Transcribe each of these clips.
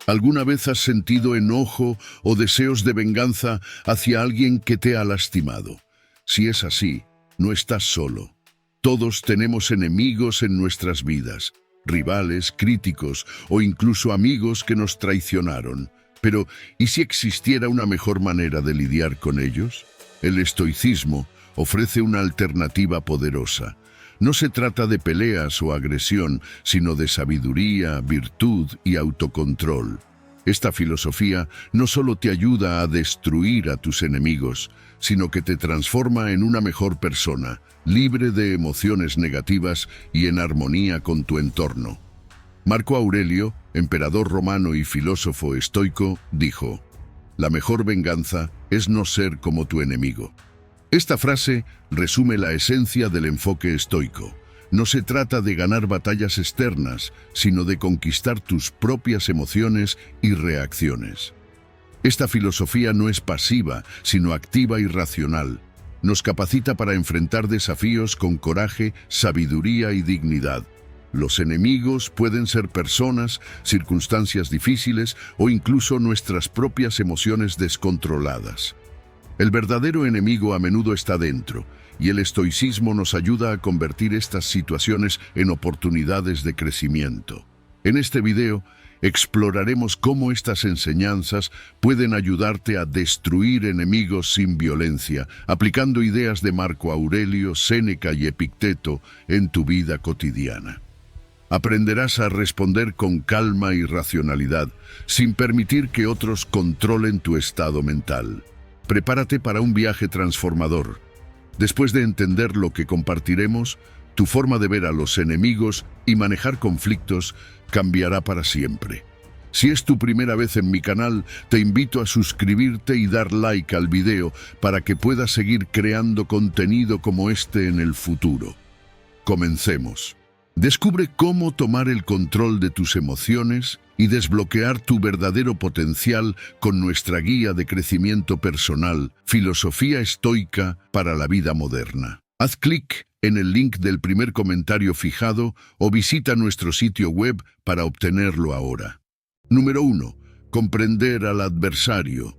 ¿Alguna vez has sentido enojo o deseos de venganza hacia alguien que te ha lastimado? Si es así, no estás solo. Todos tenemos enemigos en nuestras vidas, rivales, críticos o incluso amigos que nos traicionaron. Pero, ¿y si existiera una mejor manera de lidiar con ellos? El estoicismo ofrece una alternativa poderosa. No se trata de peleas o agresión, sino de sabiduría, virtud y autocontrol. Esta filosofía no solo te ayuda a destruir a tus enemigos, sino que te transforma en una mejor persona, libre de emociones negativas y en armonía con tu entorno. Marco Aurelio, emperador romano y filósofo estoico, dijo: «La mejor venganza es no ser como tu enemigo». Esta frase resume la esencia del enfoque estoico. No se trata de ganar batallas externas, sino de conquistar tus propias emociones y reacciones. Esta filosofía no es pasiva, sino activa y racional. Nos capacita para enfrentar desafíos con coraje, sabiduría y dignidad. Los enemigos pueden ser personas, circunstancias difíciles o incluso nuestras propias emociones descontroladas. El verdadero enemigo a menudo está dentro, y el estoicismo nos ayuda a convertir estas situaciones en oportunidades de crecimiento. En este video, exploraremos cómo estas enseñanzas pueden ayudarte a destruir enemigos sin violencia, aplicando ideas de Marco Aurelio, Séneca y Epicteto en tu vida cotidiana. Aprenderás a responder con calma y racionalidad, sin permitir que otros controlen tu estado mental. Prepárate para un viaje transformador. Después de entender lo que compartiremos, tu forma de ver a los enemigos y manejar conflictos cambiará para siempre. Si es tu primera vez en mi canal, te invito a suscribirte y dar like al video para que puedas seguir creando contenido como este en el futuro. Comencemos. Descubre cómo tomar el control de tus emociones y desbloquear tu verdadero potencial con nuestra guía de crecimiento personal, Filosofía Estoica para la Vida Moderna. Haz clic en el link del primer comentario fijado o visita nuestro sitio web para obtenerlo ahora. Número 1. Comprender al adversario.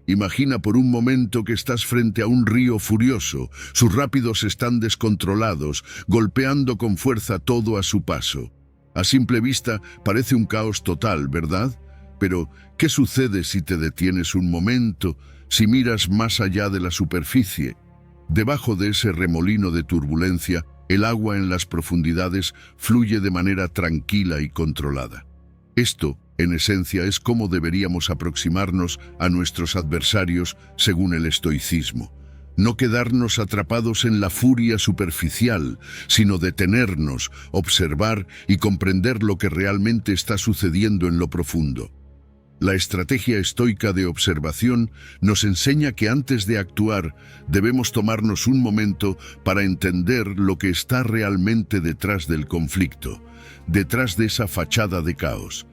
Imagina por un momento que estás frente a un río furioso. Sus rápidos están descontrolados, golpeando con fuerza todo a su paso. A simple vista parece un caos total, ¿verdad? Pero, ¿qué sucede si te detienes un momento, si miras más allá de la superficie? Debajo de ese remolino de turbulencia, el agua en las profundidades fluye de manera tranquila y controlada. Esto, en esencia, es cómo deberíamos aproximarnos a nuestros adversarios según el estoicismo. No quedarnos atrapados en la furia superficial, sino detenernos, observar y comprender lo que realmente está sucediendo en lo profundo. La estrategia estoica de observación nos enseña que antes de actuar debemos tomarnos un momento para entender lo que está realmente detrás del conflicto, detrás de esa fachada de caos.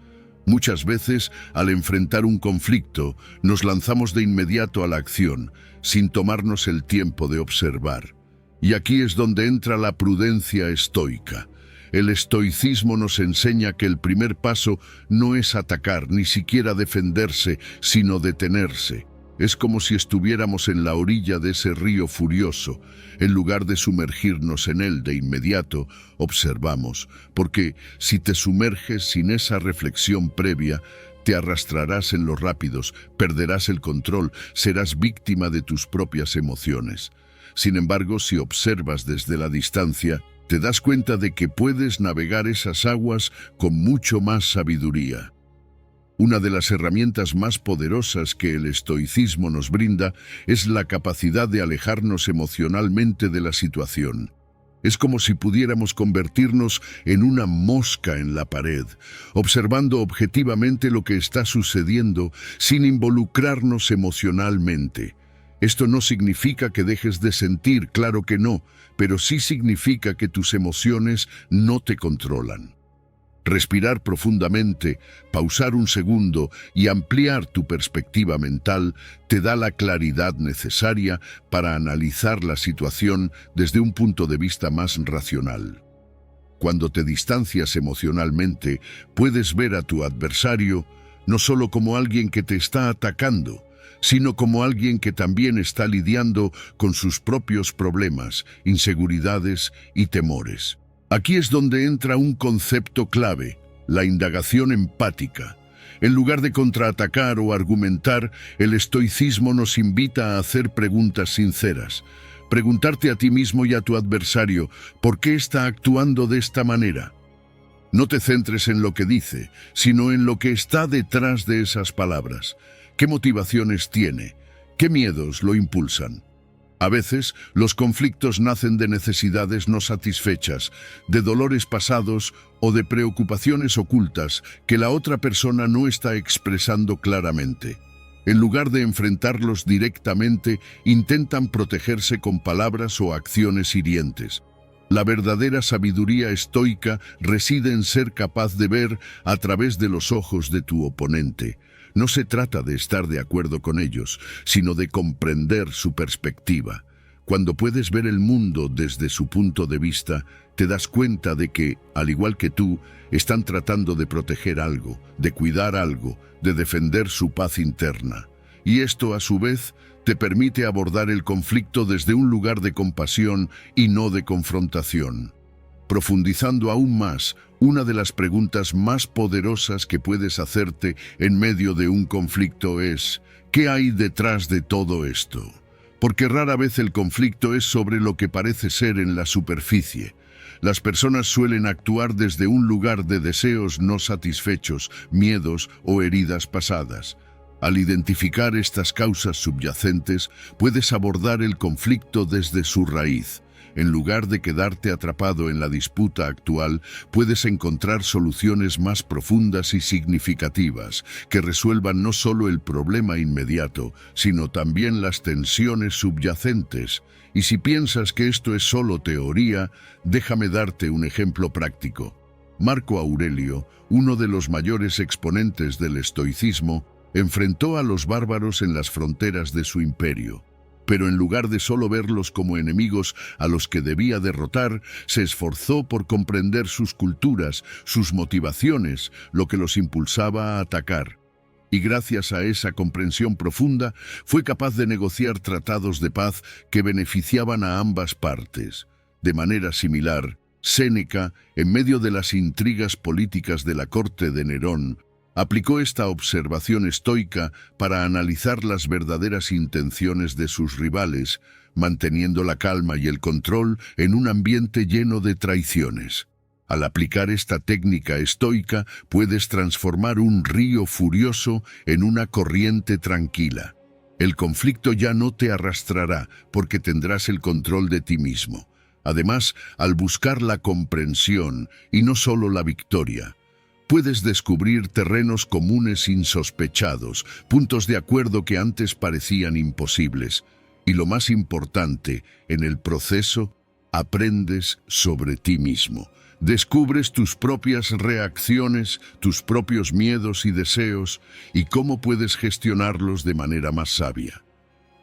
Muchas veces, al enfrentar un conflicto, nos lanzamos de inmediato a la acción, sin tomarnos el tiempo de observar. Y aquí es donde entra la prudencia estoica. El estoicismo nos enseña que el primer paso no es atacar, ni siquiera defenderse, sino detenerse. Es como si estuviéramos en la orilla de ese río furioso. En lugar de sumergirnos en él de inmediato, observamos, porque si te sumerges sin esa reflexión previa, te arrastrarás en los rápidos, perderás el control, serás víctima de tus propias emociones. Sin embargo, si observas desde la distancia, te das cuenta de que puedes navegar esas aguas con mucho más sabiduría. Una de las herramientas más poderosas que el estoicismo nos brinda es la capacidad de alejarnos emocionalmente de la situación. Es como si pudiéramos convertirnos en una mosca en la pared, observando objetivamente lo que está sucediendo sin involucrarnos emocionalmente. Esto no significa que dejes de sentir, claro que no, pero sí significa que tus emociones no te controlan. Respirar profundamente, pausar un segundo y ampliar tu perspectiva mental te da la claridad necesaria para analizar la situación desde un punto de vista más racional. Cuando te distancias emocionalmente, puedes ver a tu adversario no solo como alguien que te está atacando, sino como alguien que también está lidiando con sus propios problemas, inseguridades y temores. Aquí es donde entra un concepto clave, la indagación empática. En lugar de contraatacar o argumentar, el estoicismo nos invita a hacer preguntas sinceras. Preguntarte a ti mismo y a tu adversario, ¿por qué está actuando de esta manera? No te centres en lo que dice, sino en lo que está detrás de esas palabras. ¿Qué motivaciones tiene? ¿Qué miedos lo impulsan? A veces, los conflictos nacen de necesidades no satisfechas, de dolores pasados o de preocupaciones ocultas que la otra persona no está expresando claramente. En lugar de enfrentarlos directamente, intentan protegerse con palabras o acciones hirientes. La verdadera sabiduría estoica reside en ser capaz de ver a través de los ojos de tu oponente. No se trata de estar de acuerdo con ellos, sino de comprender su perspectiva. Cuando puedes ver el mundo desde su punto de vista, te das cuenta de que, al igual que tú, están tratando de proteger algo, de cuidar algo, de defender su paz interna. Y esto, a su vez, te permite abordar el conflicto desde un lugar de compasión y no de confrontación. Profundizando aún más, una de las preguntas más poderosas que puedes hacerte en medio de un conflicto es: ¿qué hay detrás de todo esto? Porque rara vez el conflicto es sobre lo que parece ser en la superficie. Las personas suelen actuar desde un lugar de deseos no satisfechos, miedos o heridas pasadas. Al identificar estas causas subyacentes, puedes abordar el conflicto desde su raíz. En lugar de quedarte atrapado en la disputa actual, puedes encontrar soluciones más profundas y significativas, que resuelvan no solo el problema inmediato, sino también las tensiones subyacentes. Y si piensas que esto es solo teoría, déjame darte un ejemplo práctico. Marco Aurelio, uno de los mayores exponentes del estoicismo, enfrentó a los bárbaros en las fronteras de su imperio. Pero en lugar de solo verlos como enemigos a los que debía derrotar, se esforzó por comprender sus culturas, sus motivaciones, lo que los impulsaba a atacar. Y gracias a esa comprensión profunda, fue capaz de negociar tratados de paz que beneficiaban a ambas partes. De manera similar, Séneca, en medio de las intrigas políticas de la corte de Nerón, aplicó esta observación estoica para analizar las verdaderas intenciones de sus rivales, manteniendo la calma y el control en un ambiente lleno de traiciones. Al aplicar esta técnica estoica, puedes transformar un río furioso en una corriente tranquila. El conflicto ya no te arrastrará porque tendrás el control de ti mismo. Además, al buscar la comprensión y no solo la victoria, puedes descubrir terrenos comunes insospechados, puntos de acuerdo que antes parecían imposibles. Y lo más importante, en el proceso, aprendes sobre ti mismo. Descubres tus propias reacciones, tus propios miedos y deseos, y cómo puedes gestionarlos de manera más sabia.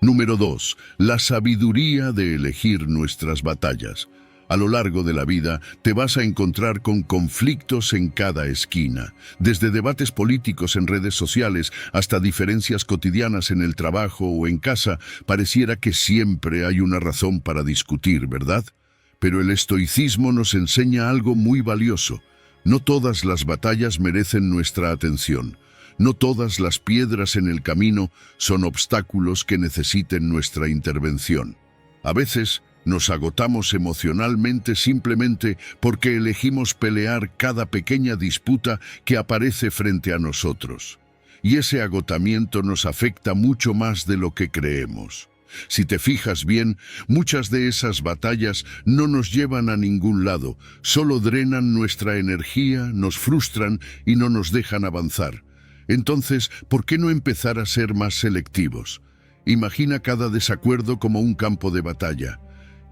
Número 2. La sabiduría de elegir nuestras batallas. A lo largo de la vida te vas a encontrar con conflictos en cada esquina, desde debates políticos en redes sociales hasta diferencias cotidianas en el trabajo o en casa. Pareciera que siempre hay una razón para discutir, ¿verdad? Pero el estoicismo nos enseña algo muy valioso. No todas las batallas merecen nuestra atención. No todas las piedras en el camino son obstáculos que necesiten nuestra intervención. A veces, nos agotamos emocionalmente simplemente porque elegimos pelear cada pequeña disputa que aparece frente a nosotros. Y ese agotamiento nos afecta mucho más de lo que creemos. Si te fijas bien, muchas de esas batallas no nos llevan a ningún lado, solo drenan nuestra energía, nos frustran y no nos dejan avanzar. Entonces, ¿por qué no empezar a ser más selectivos? Imagina cada desacuerdo como un campo de batalla.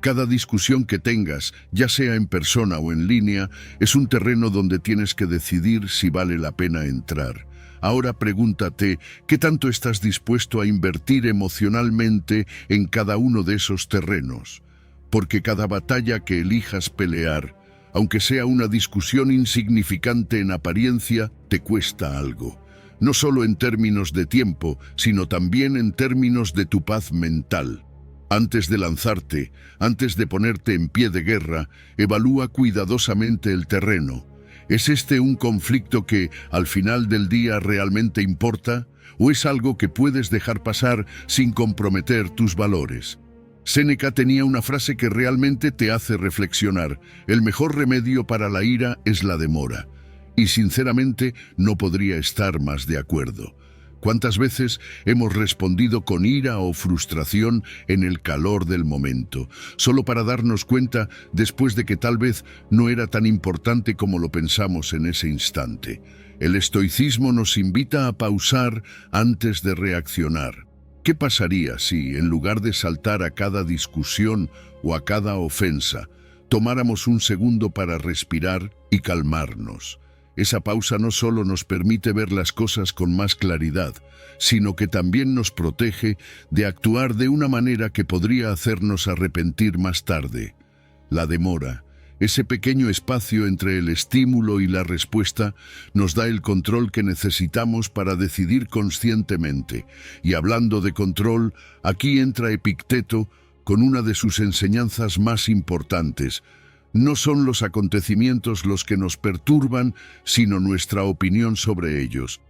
Cada discusión que tengas, ya sea en persona o en línea, es un terreno donde tienes que decidir si vale la pena entrar. Ahora pregúntate, ¿qué tanto estás dispuesto a invertir emocionalmente en cada uno de esos terrenos? Porque cada batalla que elijas pelear, aunque sea una discusión insignificante en apariencia, te cuesta algo. no solo en términos de tiempo, sino también en términos de tu paz mental. Antes de lanzarte, antes de ponerte en pie de guerra, evalúa cuidadosamente el terreno. ¿Es este un conflicto que, al final del día, realmente importa? ¿O es algo que puedes dejar pasar sin comprometer tus valores? Séneca tenía una frase que realmente te hace reflexionar: el mejor remedio para la ira es la demora. Y sinceramente no podría estar más de acuerdo. ¿Cuántas veces hemos respondido con ira o frustración en el calor del momento, solo para darnos cuenta después de que tal vez no era tan importante como lo pensamos en ese instante? El estoicismo nos invita a pausar antes de reaccionar. ¿Qué pasaría si, en lugar de saltar a cada discusión o a cada ofensa, tomáramos un segundo para respirar y calmarnos? Esa pausa no solo nos permite ver las cosas con más claridad, sino que también nos protege de actuar de una manera que podría hacernos arrepentir más tarde. La demora, ese pequeño espacio entre el estímulo y la respuesta, nos da el control que necesitamos para decidir conscientemente. Y hablando de control, aquí entra Epicteto con una de sus enseñanzas más importantes: no son los acontecimientos los que nos perturban, sino nuestra opinión sobre ellos.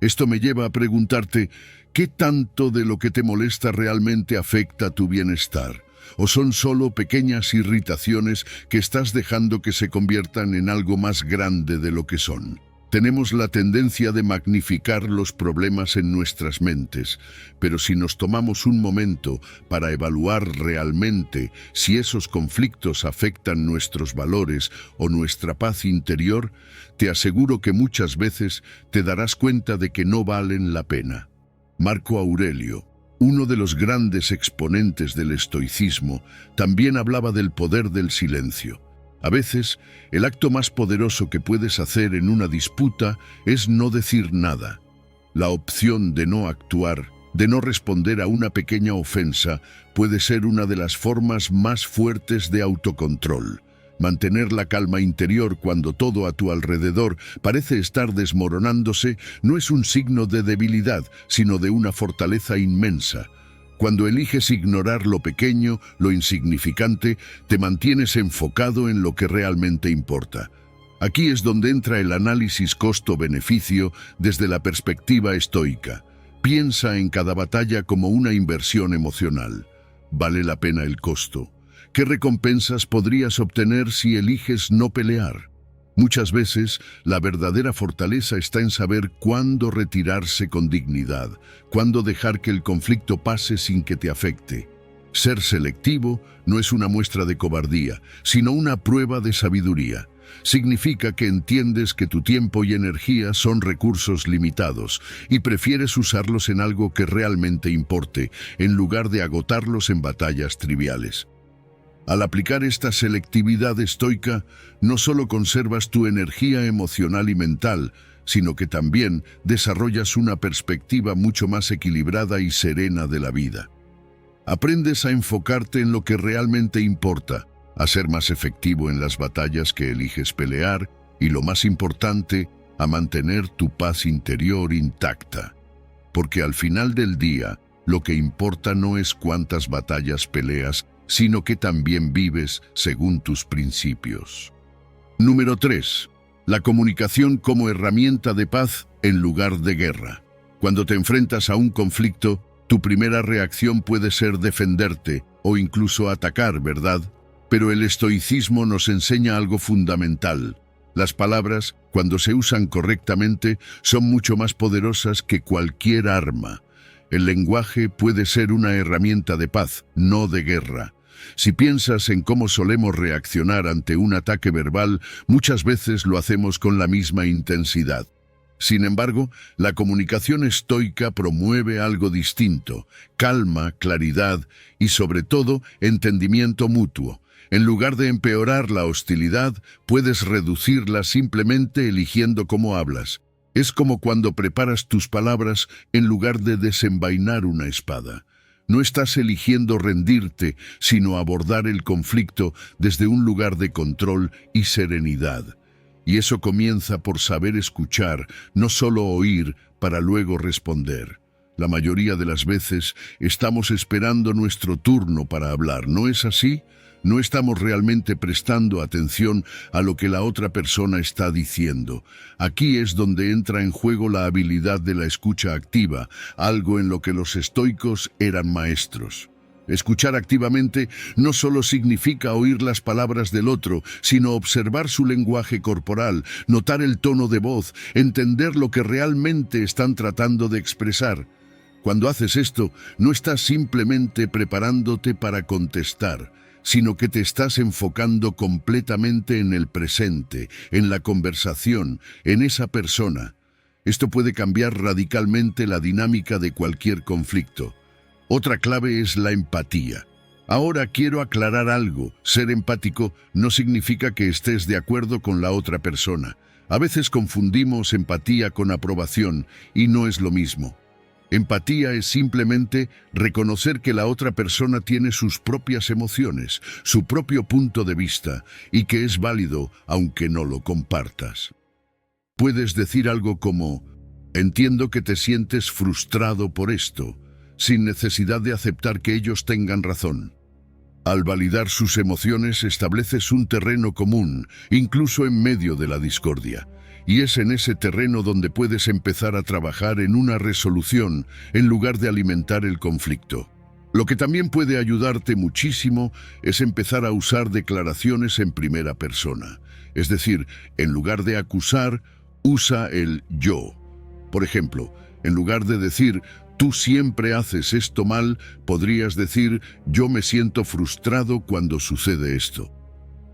Esto me lleva a preguntarte, ¿qué tanto de lo que te molesta realmente afecta tu bienestar? ¿O son solo pequeñas irritaciones que estás dejando que se conviertan en algo más grande de lo que son? Tenemos la tendencia de magnificar los problemas en nuestras mentes, pero si nos tomamos un momento para evaluar realmente si esos conflictos afectan nuestros valores o nuestra paz interior, te aseguro que muchas veces te darás cuenta de que no valen la pena. Marco Aurelio, uno de los grandes exponentes del estoicismo, también hablaba del poder del silencio. A veces, el acto más poderoso que puedes hacer en una disputa es no decir nada. La opción de no actuar, de no responder a una pequeña ofensa, puede ser una de las formas más fuertes de autocontrol. Mantener la calma interior cuando todo a tu alrededor parece estar desmoronándose no es un signo de debilidad, sino de una fortaleza inmensa. Cuando eliges ignorar lo pequeño, lo insignificante, te mantienes enfocado en lo que realmente importa. Aquí es donde entra el análisis costo-beneficio desde la perspectiva estoica. Piensa en cada batalla como una inversión emocional. ¿Vale la pena el costo? ¿Qué recompensas podrías obtener si eliges no pelear? Muchas veces, la verdadera fortaleza está en saber cuándo retirarse con dignidad, cuándo dejar que el conflicto pase sin que te afecte. Ser selectivo no es una muestra de cobardía, sino una prueba de sabiduría. Significa que entiendes que tu tiempo y energía son recursos limitados y prefieres usarlos en algo que realmente importe, en lugar de agotarlos en batallas triviales. Al aplicar esta selectividad estoica, no solo conservas tu energía emocional y mental, sino que también desarrollas una perspectiva mucho más equilibrada y serena de la vida. Aprendes a enfocarte en lo que realmente importa, a ser más efectivo en las batallas que eliges pelear y, lo más importante, a mantener tu paz interior intacta. Porque al final del día, lo que importa no es cuántas batallas peleas, sino que también vives según tus principios. Número 3. La comunicación como herramienta de paz en lugar de guerra. Cuando te enfrentas a un conflicto, tu primera reacción puede ser defenderte o incluso atacar, ¿verdad? Pero el estoicismo nos enseña algo fundamental. Las palabras, cuando se usan correctamente, son mucho más poderosas que cualquier arma. El lenguaje puede ser una herramienta de paz, no de guerra. Si piensas en cómo solemos reaccionar ante un ataque verbal, muchas veces lo hacemos con la misma intensidad. Sin embargo, la comunicación estoica promueve algo distinto: calma, claridad y, sobre todo, entendimiento mutuo. En lugar de empeorar la hostilidad, puedes reducirla simplemente eligiendo cómo hablas. Es como cuando preparas tus palabras en lugar de desenvainar una espada. No estás eligiendo rendirte, sino abordar el conflicto desde un lugar de control y serenidad. Y eso comienza por saber escuchar, no solo oír para luego responder. La mayoría de las veces estamos esperando nuestro turno para hablar, ¿no es así? No estamos realmente prestando atención a lo que la otra persona está diciendo. Aquí es donde entra en juego la habilidad de la escucha activa, algo en lo que los estoicos eran maestros. Escuchar activamente no solo significa oír las palabras del otro, sino observar su lenguaje corporal, notar el tono de voz, entender lo que realmente están tratando de expresar. Cuando haces esto, no estás simplemente preparándote para contestar, sino que te estás enfocando completamente en el presente, en la conversación, en esa persona. Esto puede cambiar radicalmente la dinámica de cualquier conflicto. Otra clave es la empatía. Ahora quiero aclarar algo. Ser empático no significa que estés de acuerdo con la otra persona. A veces confundimos empatía con aprobación y no es lo mismo. Empatía es simplemente reconocer que la otra persona tiene sus propias emociones, su propio punto de vista y que es válido aunque no lo compartas. Puedes decir algo como: entiendo que te sientes frustrado por esto, sin necesidad de aceptar que ellos tengan razón. Al validar sus emociones estableces un terreno común, incluso en medio de la discordia. Y es en ese terreno donde puedes empezar a trabajar en una resolución en lugar de alimentar el conflicto. Lo que también puede ayudarte muchísimo es empezar a usar declaraciones en primera persona. Es decir, en lugar de acusar, usa el yo. Por ejemplo, en lugar de decir tú siempre haces esto mal, podrías decir yo me siento frustrado cuando sucede esto.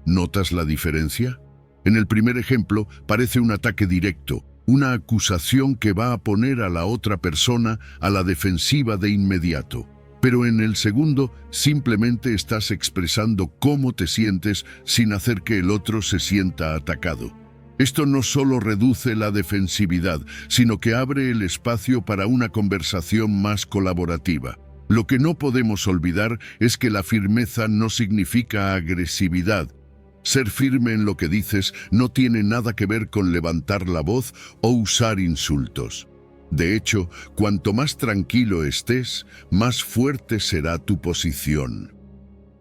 ¿Notas la diferencia? En el primer ejemplo parece un ataque directo, una acusación que va a poner a la otra persona a la defensiva de inmediato. Pero en el segundo simplemente estás expresando cómo te sientes sin hacer que el otro se sienta atacado. Esto no solo reduce la defensividad, sino que abre el espacio para una conversación más colaborativa. Lo que no podemos olvidar es que la firmeza no significa agresividad. Ser firme en lo que dices no tiene nada que ver con levantar la voz o usar insultos. De hecho, cuanto más tranquilo estés, más fuerte será tu posición.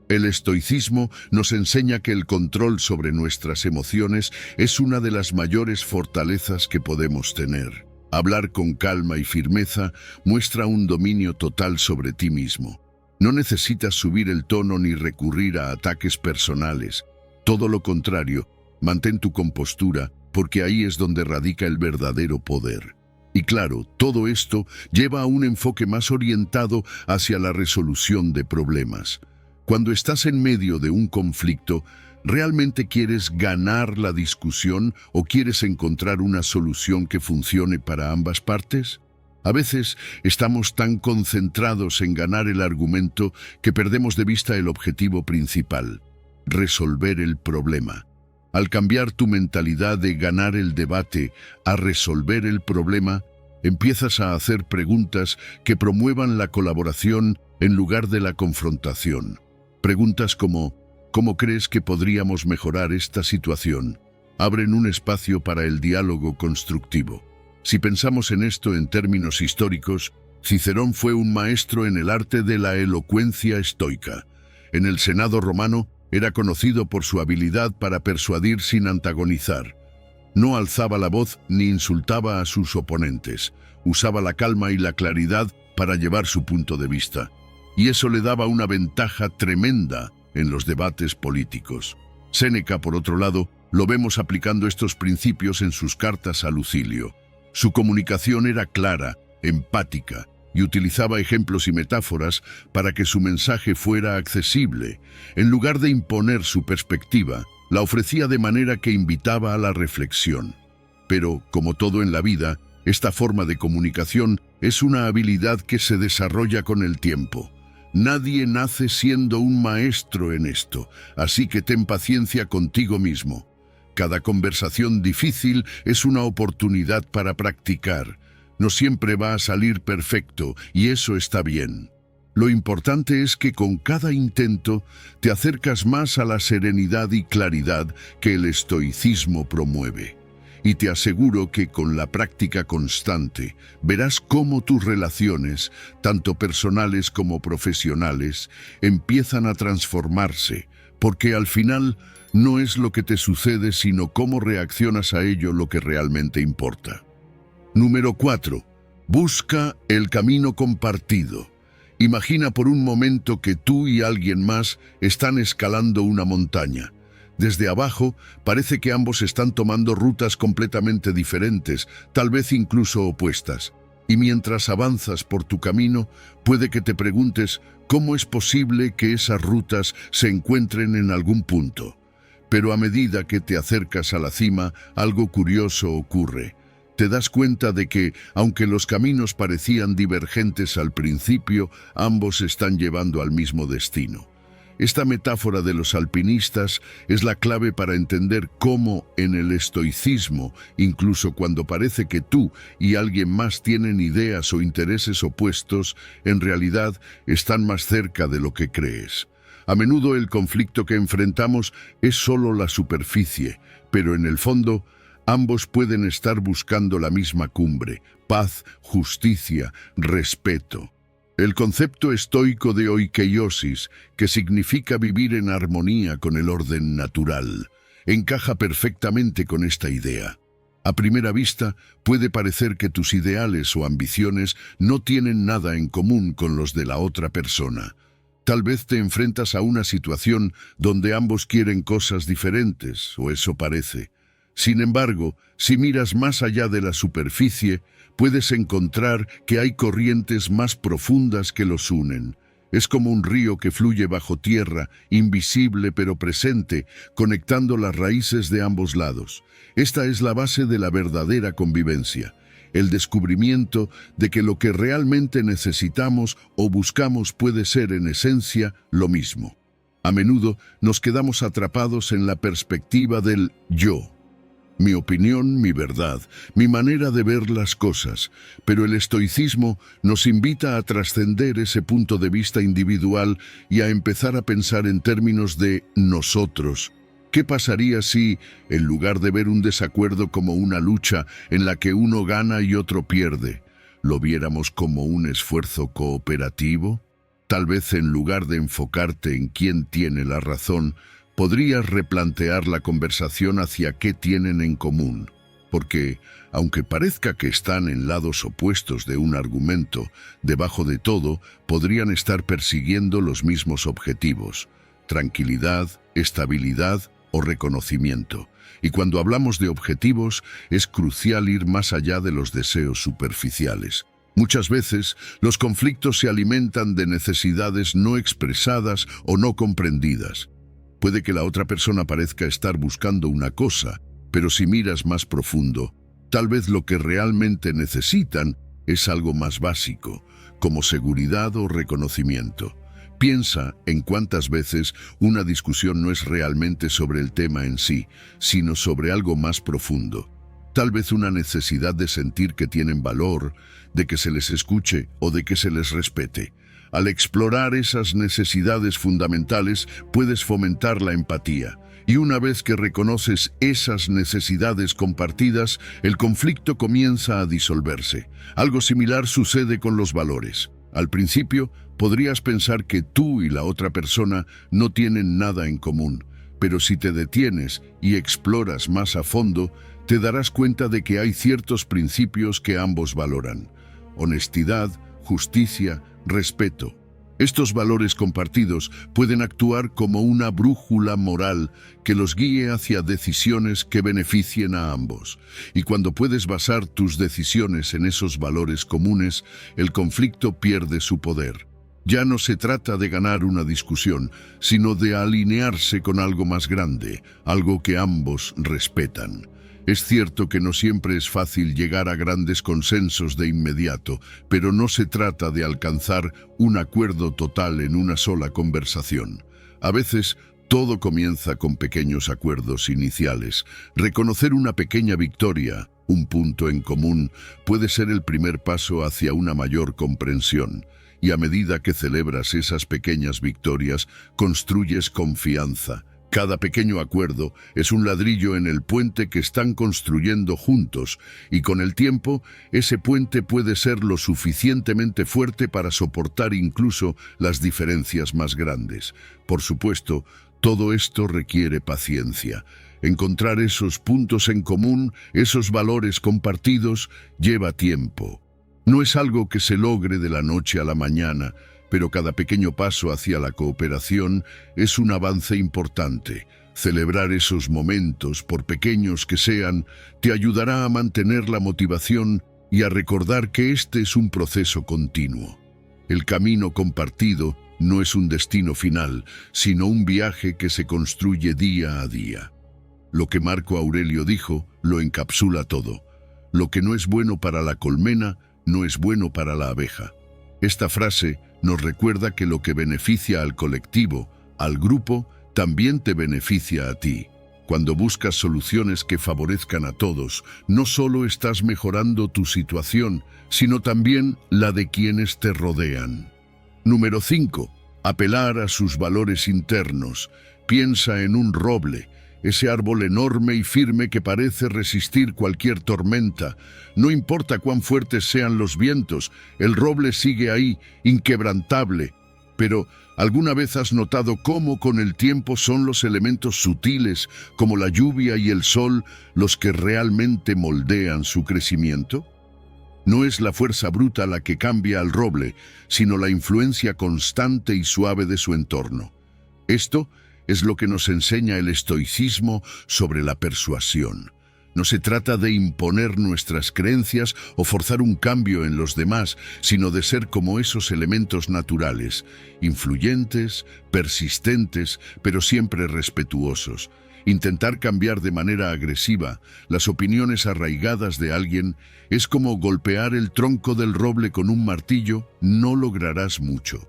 El estoicismo nos enseña que el control sobre nuestras emociones es una de las mayores fortalezas que podemos tener. Hablar con calma y firmeza muestra un dominio total sobre ti mismo. No necesitas subir el tono ni recurrir a ataques personales. Todo lo contrario, mantén tu compostura, porque ahí es donde radica el verdadero poder. Y claro, todo esto lleva a un enfoque más orientado hacia la resolución de problemas. Cuando estás en medio de un conflicto, ¿realmente quieres ganar la discusión o quieres encontrar una solución que funcione para ambas partes? A veces estamos tan concentrados en ganar el argumento que perdemos de vista el objetivo principal: resolver el problema. Al cambiar tu mentalidad de ganar el debate a resolver el problema, empiezas a hacer preguntas que promuevan la colaboración en lugar de la confrontación. Preguntas como ¿cómo crees que podríamos mejorar esta situación? Abren un espacio para el diálogo constructivo. Si pensamos en esto en términos históricos, Cicerón fue un maestro en el arte de la elocuencia estoica. En el Senado romano, era conocido por su habilidad para persuadir sin antagonizar. No alzaba la voz ni insultaba a sus oponentes. Usaba la calma y la claridad para llevar su punto de vista. Y eso le daba una ventaja tremenda en los debates políticos. Séneca, por otro lado, lo vemos aplicando estos principios en sus cartas a Lucilio. Su comunicación era clara, empática, y utilizaba ejemplos y metáforas para que su mensaje fuera accesible. En lugar de imponer su perspectiva, la ofrecía de manera que invitaba a la reflexión. Pero, como todo en la vida, esta forma de comunicación es una habilidad que se desarrolla con el tiempo. Nadie nace siendo un maestro en esto, así que ten paciencia contigo mismo. Cada conversación difícil es una oportunidad para practicar. No siempre va a salir perfecto, y eso está bien. Lo importante es que con cada intento te acercas más a la serenidad y claridad que el estoicismo promueve. Y te aseguro que con la práctica constante verás cómo tus relaciones, tanto personales como profesionales, empiezan a transformarse, porque al final no es lo que te sucede, sino cómo reaccionas a ello lo que realmente importa. Número 4. Busca el camino compartido. Imagina por un momento que tú y alguien más están escalando una montaña. Desde abajo parece que ambos están tomando rutas completamente diferentes, tal vez incluso opuestas. Y mientras avanzas por tu camino, puede que te preguntes cómo es posible que esas rutas se encuentren en algún punto. Pero a medida que te acercas a la cima, algo curioso ocurre. Te das cuenta de que, aunque los caminos parecían divergentes al principio, ambos están llevando al mismo destino. Esta metáfora de los alpinistas es la clave para entender cómo en el estoicismo, incluso cuando parece que tú y alguien más tienen ideas o intereses opuestos, en realidad están más cerca de lo que crees. A menudo el conflicto que enfrentamos es solo la superficie, pero en el fondo ambos pueden estar buscando la misma cumbre: paz, justicia, respeto. El concepto estoico de oikeiosis, que significa vivir en armonía con el orden natural, encaja perfectamente con esta idea. A primera vista, puede parecer que tus ideales o ambiciones no tienen nada en común con los de la otra persona. Tal vez te enfrentas a una situación donde ambos quieren cosas diferentes, o eso parece. Sin embargo, si miras más allá de la superficie, puedes encontrar que hay corrientes más profundas que los unen. Es como un río que fluye bajo tierra, invisible pero presente, conectando las raíces de ambos lados. Esta es la base de la verdadera convivencia, el descubrimiento de que lo que realmente necesitamos o buscamos puede ser en esencia lo mismo. A menudo nos quedamos atrapados en la perspectiva del yo. Mi opinión, mi verdad, mi manera de ver las cosas, pero el estoicismo nos invita a trascender ese punto de vista individual y a empezar a pensar en términos de nosotros. ¿Qué pasaría si, en lugar de ver un desacuerdo como una lucha en la que uno gana y otro pierde, lo viéramos como un esfuerzo cooperativo? Tal vez en lugar de enfocarte en quién tiene la razón, podrías replantear la conversación hacia qué tienen en común, porque, aunque parezca que están en lados opuestos de un argumento, debajo de todo podrían estar persiguiendo los mismos objetivos: tranquilidad, estabilidad o reconocimiento. Y cuando hablamos de objetivos, es crucial ir más allá de los deseos superficiales. Muchas veces, los conflictos se alimentan de necesidades no expresadas o no comprendidas. Puede que la otra persona parezca estar buscando una cosa, pero si miras más profundo, tal vez lo que realmente necesitan es algo más básico, como seguridad o reconocimiento. Piensa en cuántas veces una discusión no es realmente sobre el tema en sí, sino sobre algo más profundo. Tal vez una necesidad de sentir que tienen valor, de que se les escuche o de que se les respete. Al explorar esas necesidades fundamentales, puedes fomentar la empatía. Y una vez que reconoces esas necesidades compartidas, el conflicto comienza a disolverse. Algo similar sucede con los valores. Al principio, podrías pensar que tú y la otra persona no tienen nada en común, pero si te detienes y exploras más a fondo, te darás cuenta de que hay ciertos principios que ambos valoran: honestidad, justicia, respeto. Estos valores compartidos pueden actuar como una brújula moral que los guíe hacia decisiones que beneficien a ambos. Y cuando puedes basar tus decisiones en esos valores comunes, el conflicto pierde su poder. Ya no se trata de ganar una discusión, sino de alinearse con algo más grande, algo que ambos respetan. Es cierto que no siempre es fácil llegar a grandes consensos de inmediato, pero no se trata de alcanzar un acuerdo total en una sola conversación. A veces, todo comienza con pequeños acuerdos iniciales. Reconocer una pequeña victoria, un punto en común, puede ser el primer paso hacia una mayor comprensión. Y a medida que celebras esas pequeñas victorias, construyes confianza. Cada pequeño acuerdo es un ladrillo en el puente que están construyendo juntos, y con el tiempo, ese puente puede ser lo suficientemente fuerte para soportar incluso las diferencias más grandes. Por supuesto, todo esto requiere paciencia. Encontrar esos puntos en común, esos valores compartidos, lleva tiempo. No es algo que se logre de la noche a la mañana, pero cada pequeño paso hacia la cooperación es un avance importante. Celebrar esos momentos, por pequeños que sean, te ayudará a mantener la motivación y a recordar que este es un proceso continuo. El camino compartido no es un destino final, sino un viaje que se construye día a día. Lo que Marco Aurelio dijo lo encapsula todo. Lo que no es bueno para la colmena, no es bueno para la abeja. Esta frase nos recuerda que lo que beneficia al colectivo, al grupo, también te beneficia a ti. Cuando buscas soluciones que favorezcan a todos, no solo estás mejorando tu situación, sino también la de quienes te rodean. Número 5. Apelar a sus valores internos. Piensa en un roble, ese árbol enorme y firme que parece resistir cualquier tormenta. No importa cuán fuertes sean los vientos, el roble sigue ahí, inquebrantable. Pero, ¿alguna vez has notado cómo con el tiempo son los elementos sutiles, como la lluvia y el sol, los que realmente moldean su crecimiento? No es la fuerza bruta la que cambia al roble, sino la influencia constante y suave de su entorno. Esto es lo que nos enseña el estoicismo sobre la persuasión. No se trata de imponer nuestras creencias o forzar un cambio en los demás, sino de ser como esos elementos naturales, influyentes, persistentes, pero siempre respetuosos. Intentar cambiar de manera agresiva las opiniones arraigadas de alguien es como golpear el tronco del roble con un martillo, no lograrás mucho.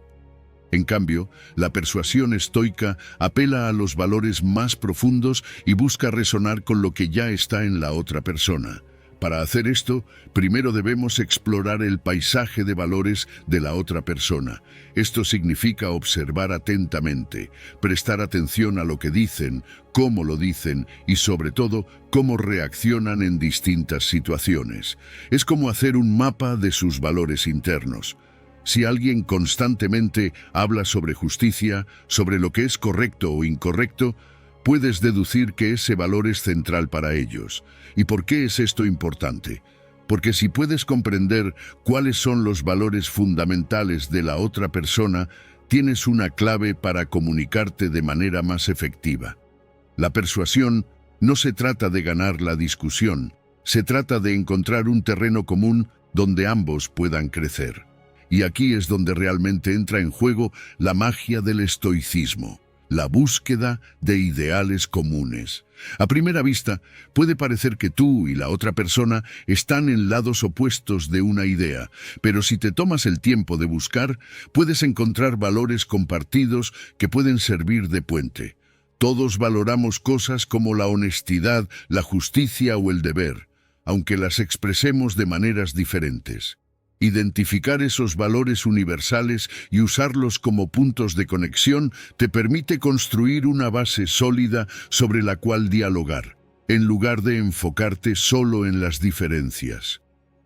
En cambio, la persuasión estoica apela a los valores más profundos y busca resonar con lo que ya está en la otra persona. Para hacer esto, primero debemos explorar el paisaje de valores de la otra persona. Esto significa observar atentamente, prestar atención a lo que dicen, cómo lo dicen y, sobre todo, cómo reaccionan en distintas situaciones. Es como hacer un mapa de sus valores internos. Si alguien constantemente habla sobre justicia, sobre lo que es correcto o incorrecto, puedes deducir que ese valor es central para ellos. ¿Y por qué es esto importante? Porque si puedes comprender cuáles son los valores fundamentales de la otra persona, tienes una clave para comunicarte de manera más efectiva. La persuasión no se trata de ganar la discusión, se trata de encontrar un terreno común donde ambos puedan crecer. Y aquí es donde realmente entra en juego la magia del estoicismo, la búsqueda de ideales comunes. A primera vista, puede parecer que tú y la otra persona están en lados opuestos de una idea, pero si te tomas el tiempo de buscar, puedes encontrar valores compartidos que pueden servir de puente. Todos valoramos cosas como la honestidad, la justicia o el deber, aunque las expresemos de maneras diferentes. Identificar esos valores universales y usarlos como puntos de conexión te permite construir una base sólida sobre la cual dialogar, en lugar de enfocarte solo en las diferencias.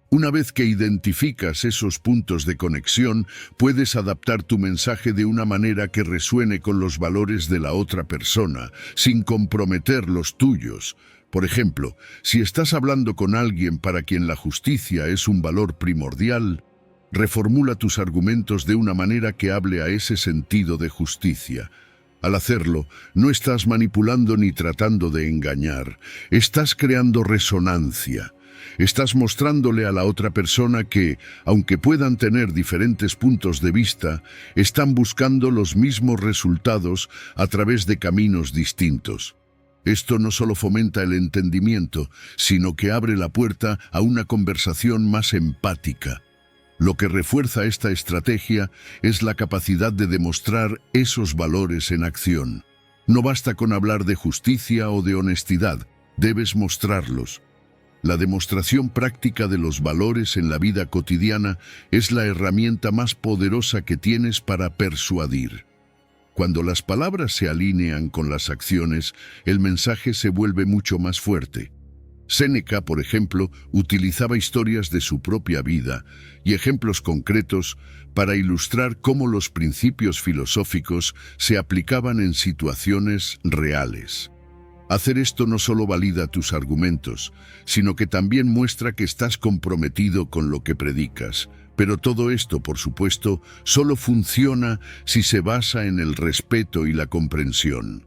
Una vez que identificas esos puntos de conexión, puedes adaptar tu mensaje de una manera que resuene con los valores de la otra persona, sin comprometer los tuyos. Por ejemplo, si estás hablando con alguien para quien la justicia es un valor primordial, reformula tus argumentos de una manera que hable a ese sentido de justicia. Al hacerlo, no estás manipulando ni tratando de engañar, estás creando resonancia. Estás mostrándole a la otra persona que, aunque puedan tener diferentes puntos de vista, están buscando los mismos resultados a través de caminos distintos. Esto no solo fomenta el entendimiento, sino que abre la puerta a una conversación más empática. Lo que refuerza esta estrategia es la capacidad de demostrar esos valores en acción. No basta con hablar de justicia o de honestidad, debes mostrarlos. La demostración práctica de los valores en la vida cotidiana es la herramienta más poderosa que tienes para persuadir. Cuando las palabras se alinean con las acciones, el mensaje se vuelve mucho más fuerte. Séneca, por ejemplo, utilizaba historias de su propia vida y ejemplos concretos para ilustrar cómo los principios filosóficos se aplicaban en situaciones reales. Hacer esto no solo valida tus argumentos, sino que también muestra que estás comprometido con lo que predicas. Pero todo esto, por supuesto, solo funciona si se basa en el respeto y la comprensión.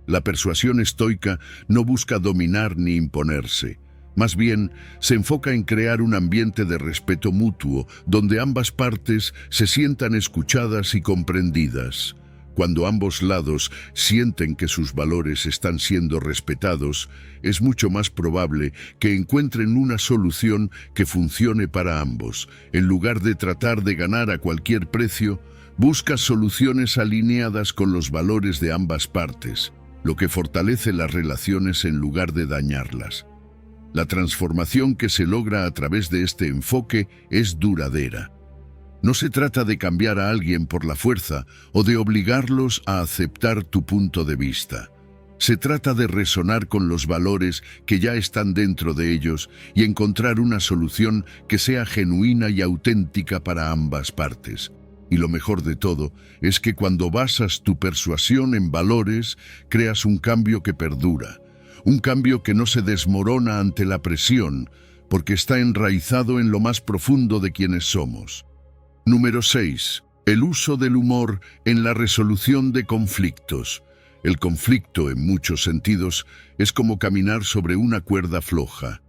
La persuasión estoica no busca dominar ni imponerse. Más bien, se enfoca en crear un ambiente de respeto mutuo, donde ambas partes se sientan escuchadas y comprendidas. Cuando ambos lados sienten que sus valores están siendo respetados, es mucho más probable que encuentren una solución que funcione para ambos. En lugar de tratar de ganar a cualquier precio, busca soluciones alineadas con los valores de ambas partes, lo que fortalece las relaciones en lugar de dañarlas. La transformación que se logra a través de este enfoque es duradera. No se trata de cambiar a alguien por la fuerza o de obligarlos a aceptar tu punto de vista. Se trata de resonar con los valores que ya están dentro de ellos y encontrar una solución que sea genuina y auténtica para ambas partes. Y lo mejor de todo es que cuando basas tu persuasión en valores, creas un cambio que perdura, un cambio que no se desmorona ante la presión, porque está enraizado en lo más profundo de quienes somos. Número 6. El uso del humor en la resolución de conflictos. El conflicto, en muchos sentidos, es como caminar sobre una cuerda floja.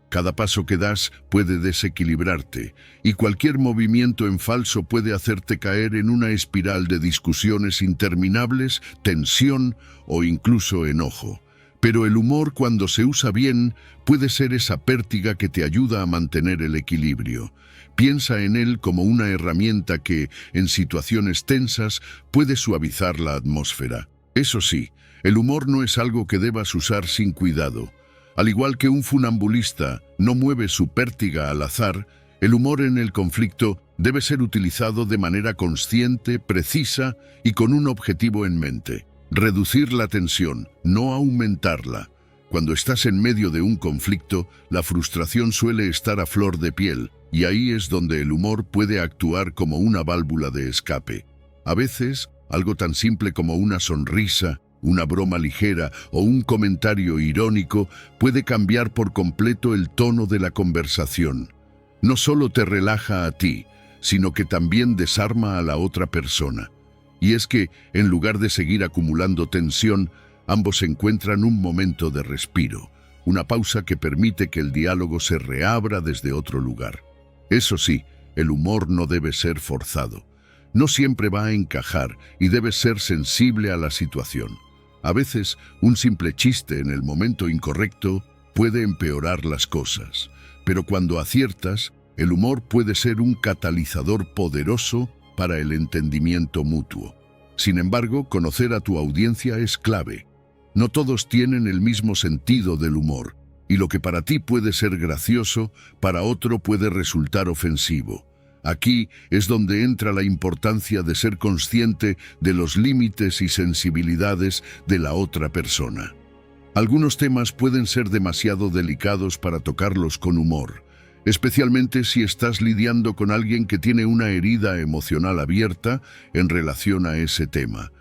Cada paso que das puede desequilibrarte, y cualquier movimiento en falso puede hacerte caer en una espiral de discusiones interminables, tensión o incluso enojo. Pero el humor, cuando se usa bien, puede ser esa pértiga que te ayuda a mantener el equilibrio. Piensa en él como una herramienta que, en situaciones tensas, puede suavizar la atmósfera. Eso sí, el humor no es algo que debas usar sin cuidado. Al igual que un funambulista no mueve su pértiga al azar, el humor en el conflicto debe ser utilizado de manera consciente, precisa y con un objetivo en mente: reducir la tensión, no aumentarla. Cuando estás en medio de un conflicto, la frustración suele estar a flor de piel, y ahí es donde el humor puede actuar como una válvula de escape. A veces, algo tan simple como una sonrisa, una broma ligera o un comentario irónico puede cambiar por completo el tono de la conversación. No solo te relaja a ti, sino que también desarma a la otra persona. Y es que, en lugar de seguir acumulando tensión, ambos encuentran un momento de respiro, una pausa que permite que el diálogo se reabra desde otro lugar. Eso sí, el humor no debe ser forzado. No siempre va a encajar y debes ser sensible a la situación. A veces, un simple chiste en el momento incorrecto puede empeorar las cosas, pero cuando aciertas, el humor puede ser un catalizador poderoso para el entendimiento mutuo. Sin embargo, conocer a tu audiencia es clave. No todos tienen el mismo sentido del humor, y lo que para ti puede ser gracioso, para otro puede resultar ofensivo. Aquí es donde entra la importancia de ser consciente de los límites y sensibilidades de la otra persona. Algunos temas pueden ser demasiado delicados para tocarlos con humor, especialmente si estás lidiando con alguien que tiene una herida emocional abierta en relación a ese tema.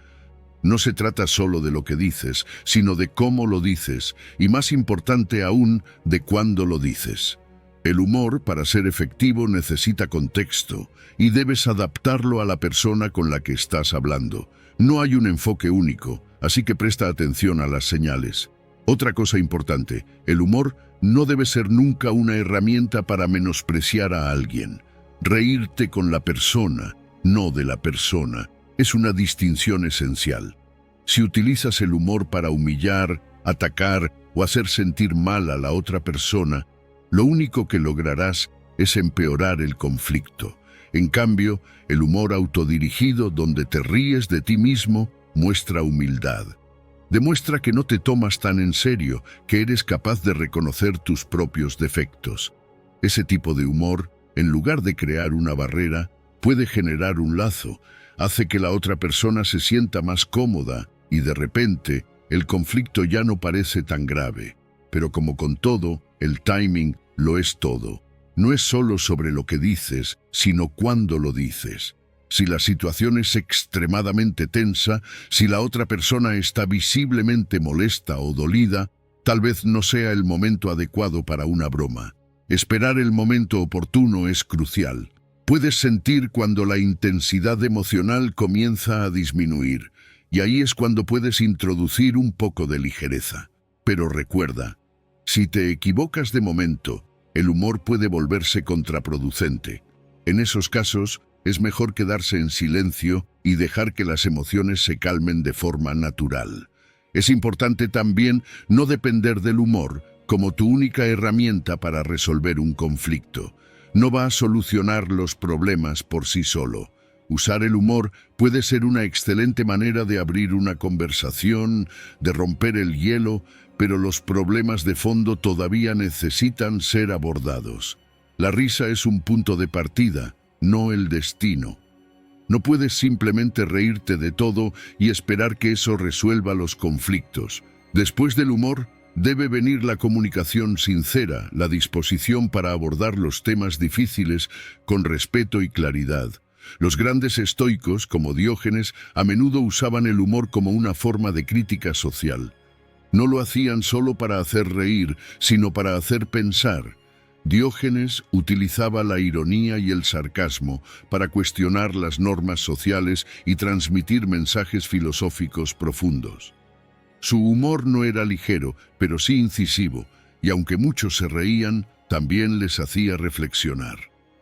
No se trata solo de lo que dices, sino de cómo lo dices, y más importante aún, de cuándo lo dices. El humor, para ser efectivo, necesita contexto, y debes adaptarlo a la persona con la que estás hablando. No hay un enfoque único, así que presta atención a las señales. Otra cosa importante, el humor no debe ser nunca una herramienta para menospreciar a alguien. Reírte con la persona, no de la persona, es una distinción esencial. Si utilizas el humor para humillar, atacar o hacer sentir mal a la otra persona, lo único que lograrás es empeorar el conflicto. En cambio, el humor autodirigido, donde te ríes de ti mismo, muestra humildad. Demuestra que no te tomas tan en serio, que eres capaz de reconocer tus propios defectos. Ese tipo de humor, en lugar de crear una barrera, puede generar un lazo, hace que la otra persona se sienta más cómoda y de repente el conflicto ya no parece tan grave. Pero como con todo, el timing lo es todo. No es solo sobre lo que dices, sino cuándo lo dices. Si la situación es extremadamente tensa, si la otra persona está visiblemente molesta o dolida, tal vez no sea el momento adecuado para una broma. Esperar el momento oportuno es crucial. Puedes sentir cuando la intensidad emocional comienza a disminuir, y ahí es cuando puedes introducir un poco de ligereza. Pero recuerda, si te equivocas de momento, el humor puede volverse contraproducente. En esos casos, es mejor quedarse en silencio y dejar que las emociones se calmen de forma natural. Es importante también no depender del humor como tu única herramienta para resolver un conflicto. No va a solucionar los problemas por sí solo. Usar el humor puede ser una excelente manera de abrir una conversación, de romper el hielo, pero los problemas de fondo todavía necesitan ser abordados. La risa es un punto de partida, no el destino. No puedes simplemente reírte de todo y esperar que eso resuelva los conflictos. Después del humor, debe venir la comunicación sincera, la disposición para abordar los temas difíciles con respeto y claridad. Los grandes estoicos, como Diógenes, a menudo usaban el humor como una forma de crítica social. No lo hacían solo para hacer reír, sino para hacer pensar. Diógenes utilizaba la ironía y el sarcasmo para cuestionar las normas sociales y transmitir mensajes filosóficos profundos. Su humor no era ligero, pero sí incisivo, y aunque muchos se reían, también les hacía reflexionar.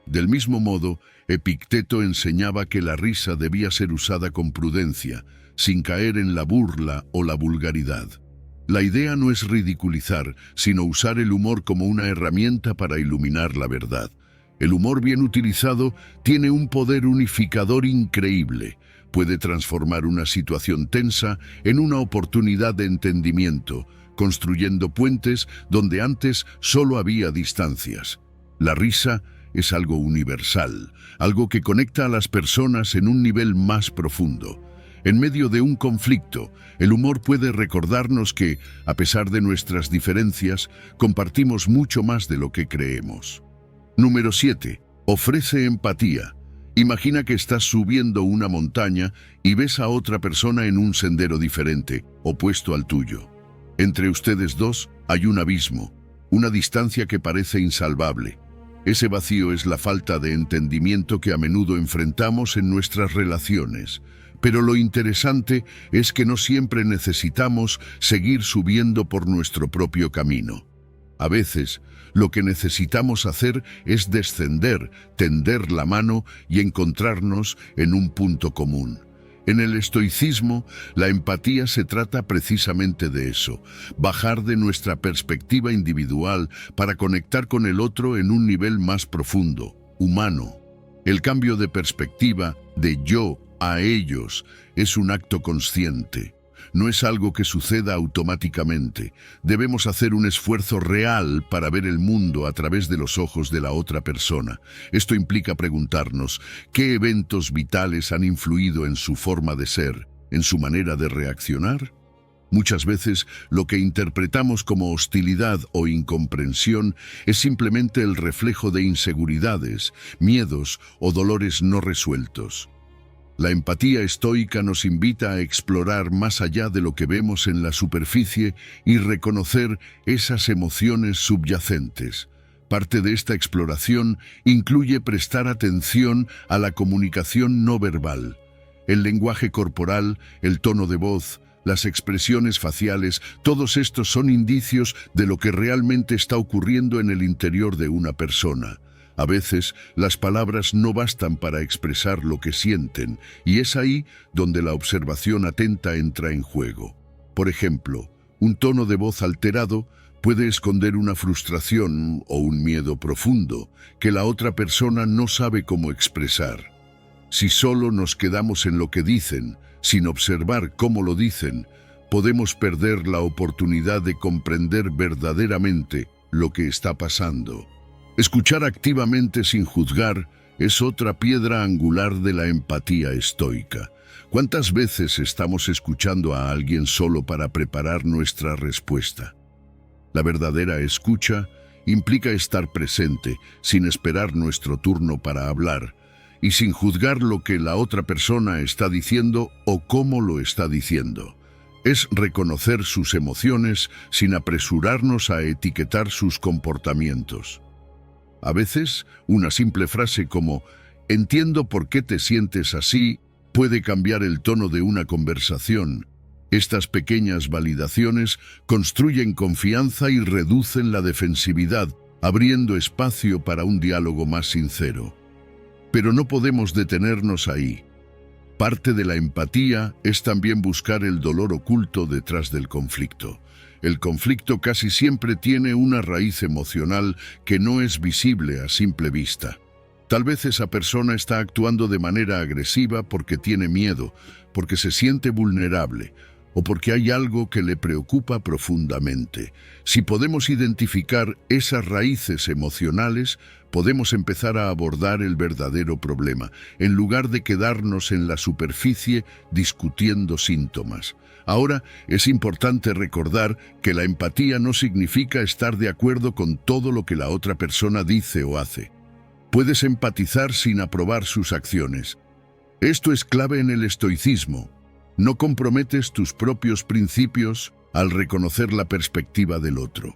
Del mismo modo, Epicteto enseñaba que la risa debía ser usada con prudencia, sin caer en la burla o la vulgaridad. La idea no es ridiculizar, sino usar el humor como una herramienta para iluminar la verdad. El humor bien utilizado tiene un poder unificador increíble. Puede transformar una situación tensa en una oportunidad de entendimiento, construyendo puentes donde antes solo había distancias. La risa es algo universal, algo que conecta a las personas en un nivel más profundo. En medio de un conflicto, el humor puede recordarnos que, a pesar de nuestras diferencias, compartimos mucho más de lo que creemos. Número 7. Ofrece empatía. Imagina que estás subiendo una montaña y ves a otra persona en un sendero diferente, opuesto al tuyo. Entre ustedes dos hay un abismo, una distancia que parece insalvable. Ese vacío es la falta de entendimiento que a menudo enfrentamos en nuestras relaciones. Pero lo interesante es que no siempre necesitamos seguir subiendo por nuestro propio camino. A veces, lo que necesitamos hacer es descender, tender la mano y encontrarnos en un punto común. En el estoicismo, la empatía se trata precisamente de eso, bajar de nuestra perspectiva individual para conectar con el otro en un nivel más profundo, humano. El cambio de perspectiva, de yo a ellos, es un acto consciente. No es algo que suceda automáticamente. Debemos hacer un esfuerzo real para ver el mundo a través de los ojos de la otra persona. Esto implica preguntarnos qué eventos vitales han influido en su forma de ser, en su manera de reaccionar. Muchas veces lo que interpretamos como hostilidad o incomprensión es simplemente el reflejo de inseguridades, miedos o dolores no resueltos. La empatía estoica nos invita a explorar más allá de lo que vemos en la superficie y reconocer esas emociones subyacentes. Parte de esta exploración incluye prestar atención a la comunicación no verbal. El lenguaje corporal, el tono de voz, las expresiones faciales, todos estos son indicios de lo que realmente está ocurriendo en el interior de una persona. A veces, las palabras no bastan para expresar lo que sienten, y es ahí donde la observación atenta entra en juego. Por ejemplo, un tono de voz alterado puede esconder una frustración o un miedo profundo que la otra persona no sabe cómo expresar. Si solo nos quedamos en lo que dicen, sin observar cómo lo dicen, podemos perder la oportunidad de comprender verdaderamente lo que está pasando. Escuchar activamente sin juzgar es otra piedra angular de la empatía estoica. ¿Cuántas veces estamos escuchando a alguien solo para preparar nuestra respuesta? La verdadera escucha implica estar presente, sin esperar nuestro turno para hablar, y sin juzgar lo que la otra persona está diciendo o cómo lo está diciendo. Es reconocer sus emociones sin apresurarnos a etiquetar sus comportamientos. A veces, una simple frase como «Entiendo por qué te sientes así» puede cambiar el tono de una conversación. Estas pequeñas validaciones construyen confianza y reducen la defensividad, abriendo espacio para un diálogo más sincero. Pero no podemos detenernos ahí. Parte de la empatía es también buscar el dolor oculto detrás del conflicto. El conflicto casi siempre tiene una raíz emocional que no es visible a simple vista. Tal vez esa persona está actuando de manera agresiva porque tiene miedo, porque se siente vulnerable, o porque hay algo que le preocupa profundamente. Si podemos identificar esas raíces emocionales, podemos empezar a abordar el verdadero problema, en lugar de quedarnos en la superficie discutiendo síntomas. Ahora, es importante recordar que la empatía no significa estar de acuerdo con todo lo que la otra persona dice o hace. Puedes empatizar sin aprobar sus acciones. Esto es clave en el estoicismo. No comprometes tus propios principios al reconocer la perspectiva del otro.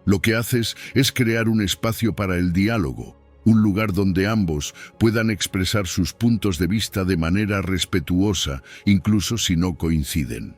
Lo que haces es crear un espacio para el diálogo, un lugar donde ambos puedan expresar sus puntos de vista de manera respetuosa, incluso si no coinciden.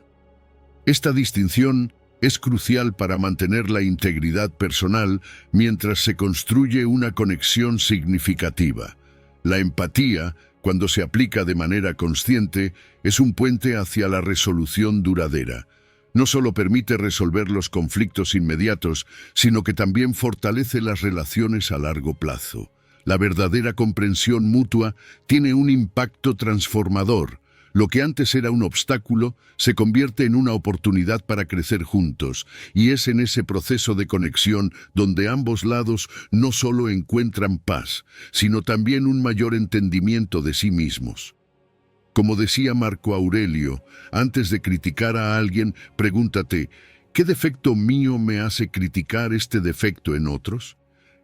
Esta distinción es crucial para mantener la integridad personal mientras se construye una conexión significativa. La empatía, cuando se aplica de manera consciente, es un puente hacia la resolución duradera. No solo permite resolver los conflictos inmediatos, sino que también fortalece las relaciones a largo plazo. La verdadera comprensión mutua tiene un impacto transformador. Lo que antes era un obstáculo se convierte en una oportunidad para crecer juntos, y es en ese proceso de conexión donde ambos lados no solo encuentran paz, sino también un mayor entendimiento de sí mismos. Como decía Marco Aurelio, antes de criticar a alguien, pregúntate, ¿qué defecto mío me hace criticar este defecto en otros?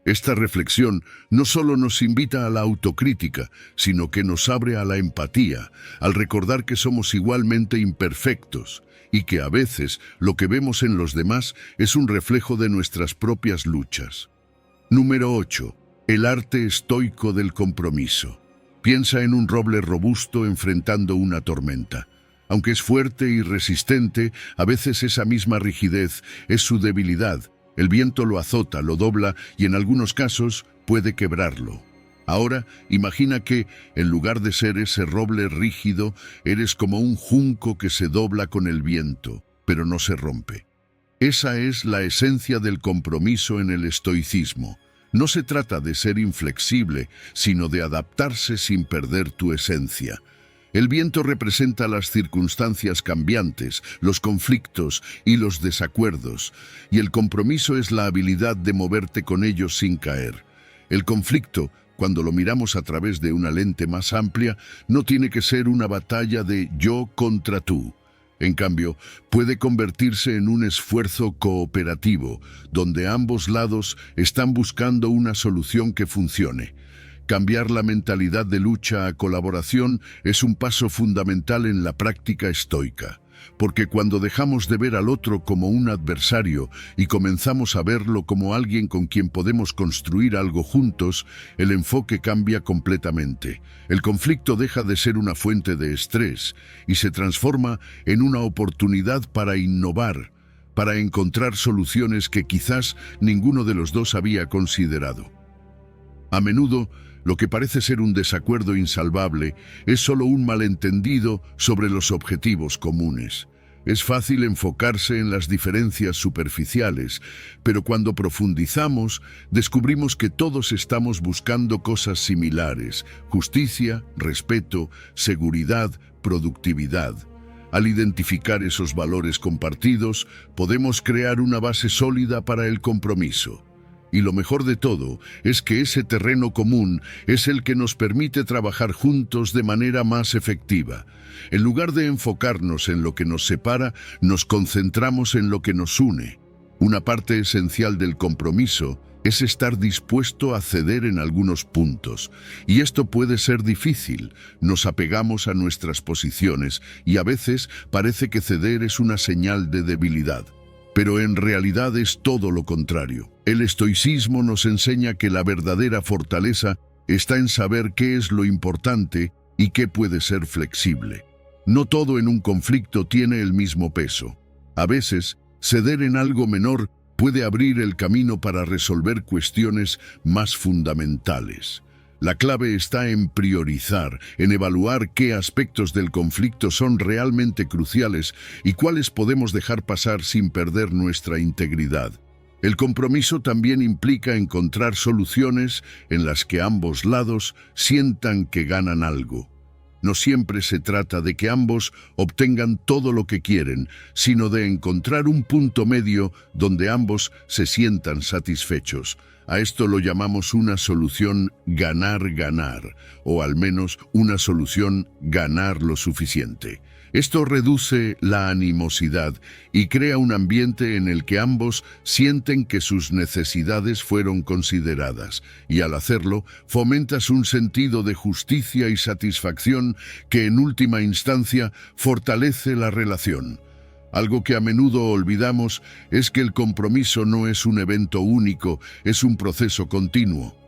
Esta reflexión no solo nos invita a la autocrítica, sino que nos abre a la empatía, al recordar que somos igualmente imperfectos y que a veces lo que vemos en los demás es un reflejo de nuestras propias luchas. Número 8. El arte estoico del compromiso. Piensa en un roble robusto enfrentando una tormenta. Aunque es fuerte y resistente, a veces esa misma rigidez es su debilidad. El viento lo azota, lo dobla y en algunos casos puede quebrarlo. Ahora, imagina que, en lugar de ser ese roble rígido, eres como un junco que se dobla con el viento, pero no se rompe. Esa es la esencia del compromiso en el estoicismo. No se trata de ser inflexible, sino de adaptarse sin perder tu esencia. El viento representa las circunstancias cambiantes, los conflictos y los desacuerdos, y el compromiso es la habilidad de moverte con ellos sin caer. El conflicto, cuando lo miramos a través de una lente más amplia, no tiene que ser una batalla de yo contra tú. En cambio, puede convertirse en un esfuerzo cooperativo, donde ambos lados están buscando una solución que funcione. Cambiar la mentalidad de lucha a colaboración es un paso fundamental en la práctica estoica, porque cuando dejamos de ver al otro como un adversario y comenzamos a verlo como alguien con quien podemos construir algo juntos, el enfoque cambia completamente. El conflicto deja de ser una fuente de estrés y se transforma en una oportunidad para innovar, para encontrar soluciones que quizás ninguno de los dos había considerado. A menudo, lo que parece ser un desacuerdo insalvable es solo un malentendido sobre los objetivos comunes. Es fácil enfocarse en las diferencias superficiales, pero cuando profundizamos, descubrimos que todos estamos buscando cosas similares: justicia, respeto, seguridad, productividad. Al identificar esos valores compartidos, podemos crear una base sólida para el compromiso. Y lo mejor de todo es que ese terreno común es el que nos permite trabajar juntos de manera más efectiva. En lugar de enfocarnos en lo que nos separa, nos concentramos en lo que nos une. Una parte esencial del compromiso es estar dispuesto a ceder en algunos puntos. Y esto puede ser difícil. Nos apegamos a nuestras posiciones y a veces parece que ceder es una señal de debilidad. Pero en realidad es todo lo contrario. El estoicismo nos enseña que la verdadera fortaleza está en saber qué es lo importante y qué puede ser flexible. No todo en un conflicto tiene el mismo peso. A veces, ceder en algo menor puede abrir el camino para resolver cuestiones más fundamentales. La clave está en priorizar, en evaluar qué aspectos del conflicto son realmente cruciales y cuáles podemos dejar pasar sin perder nuestra integridad. El compromiso también implica encontrar soluciones en las que ambos lados sientan que ganan algo. No siempre se trata de que ambos obtengan todo lo que quieren, sino de encontrar un punto medio donde ambos se sientan satisfechos. A esto lo llamamos una solución ganar-ganar, o al menos una solución ganar lo suficiente. Esto reduce la animosidad y crea un ambiente en el que ambos sienten que sus necesidades fueron consideradas, y al hacerlo, fomentas un sentido de justicia y satisfacción que en última instancia fortalece la relación. Algo que a menudo olvidamos es que el compromiso no es un evento único, es un proceso continuo.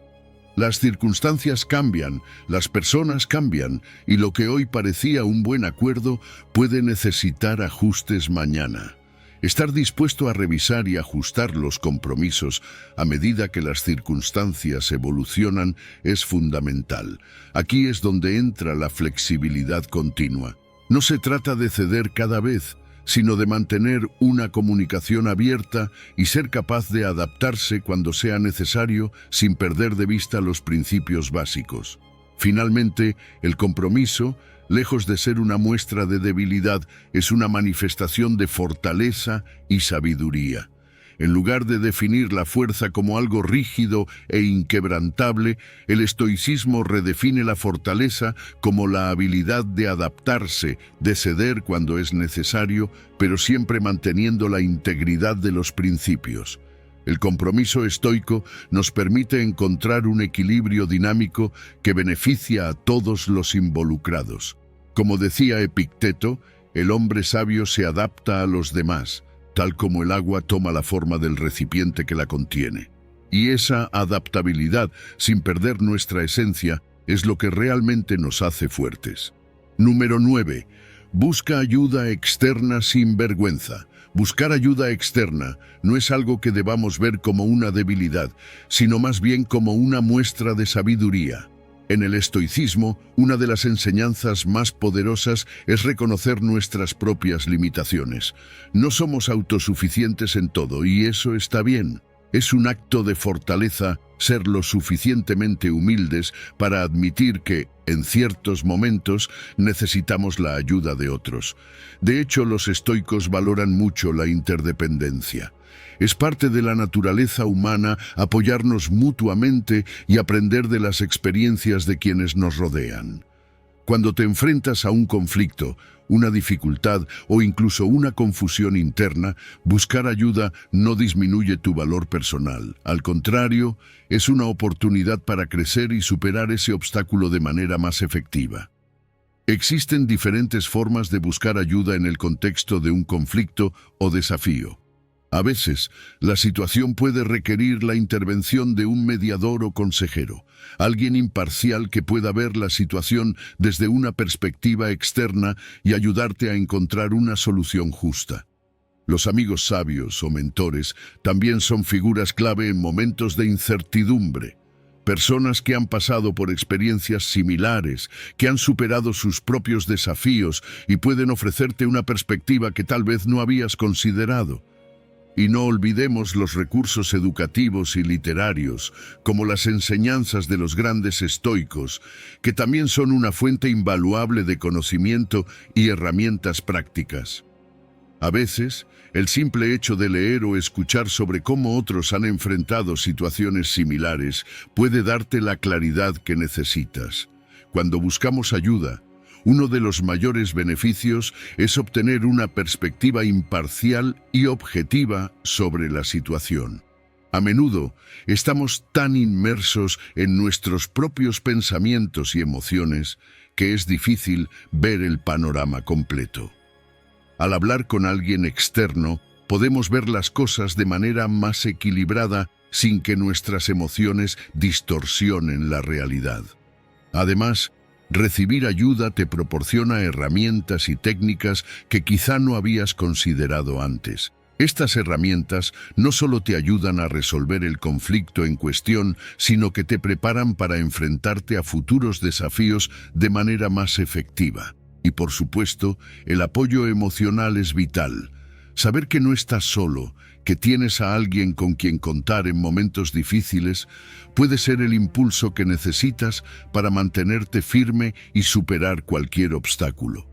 Las circunstancias cambian, las personas cambian, y lo que hoy parecía un buen acuerdo puede necesitar ajustes mañana. Estar dispuesto a revisar y ajustar los compromisos a medida que las circunstancias evolucionan es fundamental. Aquí es donde entra la flexibilidad continua. No se trata de ceder cada vez, sino de mantener una comunicación abierta y ser capaz de adaptarse cuando sea necesario sin perder de vista los principios básicos. Finalmente, el compromiso, lejos de ser una muestra de debilidad, es una manifestación de fortaleza y sabiduría. En lugar de definir la fuerza como algo rígido e inquebrantable, el estoicismo redefine la fortaleza como la habilidad de adaptarse, de ceder cuando es necesario, pero siempre manteniendo la integridad de los principios. El compromiso estoico nos permite encontrar un equilibrio dinámico que beneficia a todos los involucrados. Como decía Epicteto, el hombre sabio se adapta a los demás, tal como el agua toma la forma del recipiente que la contiene. Y esa adaptabilidad, sin perder nuestra esencia, es lo que realmente nos hace fuertes. Número 9. Busca ayuda externa sin vergüenza. Buscar ayuda externa no es algo que debamos ver como una debilidad, sino más bien como una muestra de sabiduría. En el estoicismo, una de las enseñanzas más poderosas es reconocer nuestras propias limitaciones. No somos autosuficientes en todo y eso está bien. Es un acto de fortaleza ser lo suficientemente humildes para admitir que, en ciertos momentos, necesitamos la ayuda de otros. De hecho, los estoicos valoran mucho la interdependencia. Es parte de la naturaleza humana apoyarnos mutuamente y aprender de las experiencias de quienes nos rodean. Cuando te enfrentas a un conflicto, una dificultad o incluso una confusión interna, buscar ayuda no disminuye tu valor personal. Al contrario, es una oportunidad para crecer y superar ese obstáculo de manera más efectiva. Existen diferentes formas de buscar ayuda en el contexto de un conflicto o desafío. A veces, la situación puede requerir la intervención de un mediador o consejero, alguien imparcial que pueda ver la situación desde una perspectiva externa y ayudarte a encontrar una solución justa. Los amigos sabios o mentores también son figuras clave en momentos de incertidumbre. Personas que han pasado por experiencias similares, que han superado sus propios desafíos y pueden ofrecerte una perspectiva que tal vez no habías considerado. Y no olvidemos los recursos educativos y literarios, como las enseñanzas de los grandes estoicos, que también son una fuente invaluable de conocimiento y herramientas prácticas. A veces, el simple hecho de leer o escuchar sobre cómo otros han enfrentado situaciones similares puede darte la claridad que necesitas. Cuando buscamos ayuda, uno de los mayores beneficios es obtener una perspectiva imparcial y objetiva sobre la situación. A menudo estamos tan inmersos en nuestros propios pensamientos y emociones que es difícil ver el panorama completo. Al hablar con alguien externo, podemos ver las cosas de manera más equilibrada sin que nuestras emociones distorsionen la realidad. Además, recibir ayuda te proporciona herramientas y técnicas que quizá no habías considerado antes. Estas herramientas no solo te ayudan a resolver el conflicto en cuestión, sino que te preparan para enfrentarte a futuros desafíos de manera más efectiva. Y por supuesto, el apoyo emocional es vital. Saber que no estás solo, que tienes a alguien con quien contar en momentos difíciles, puede ser el impulso que necesitas para mantenerte firme y superar cualquier obstáculo.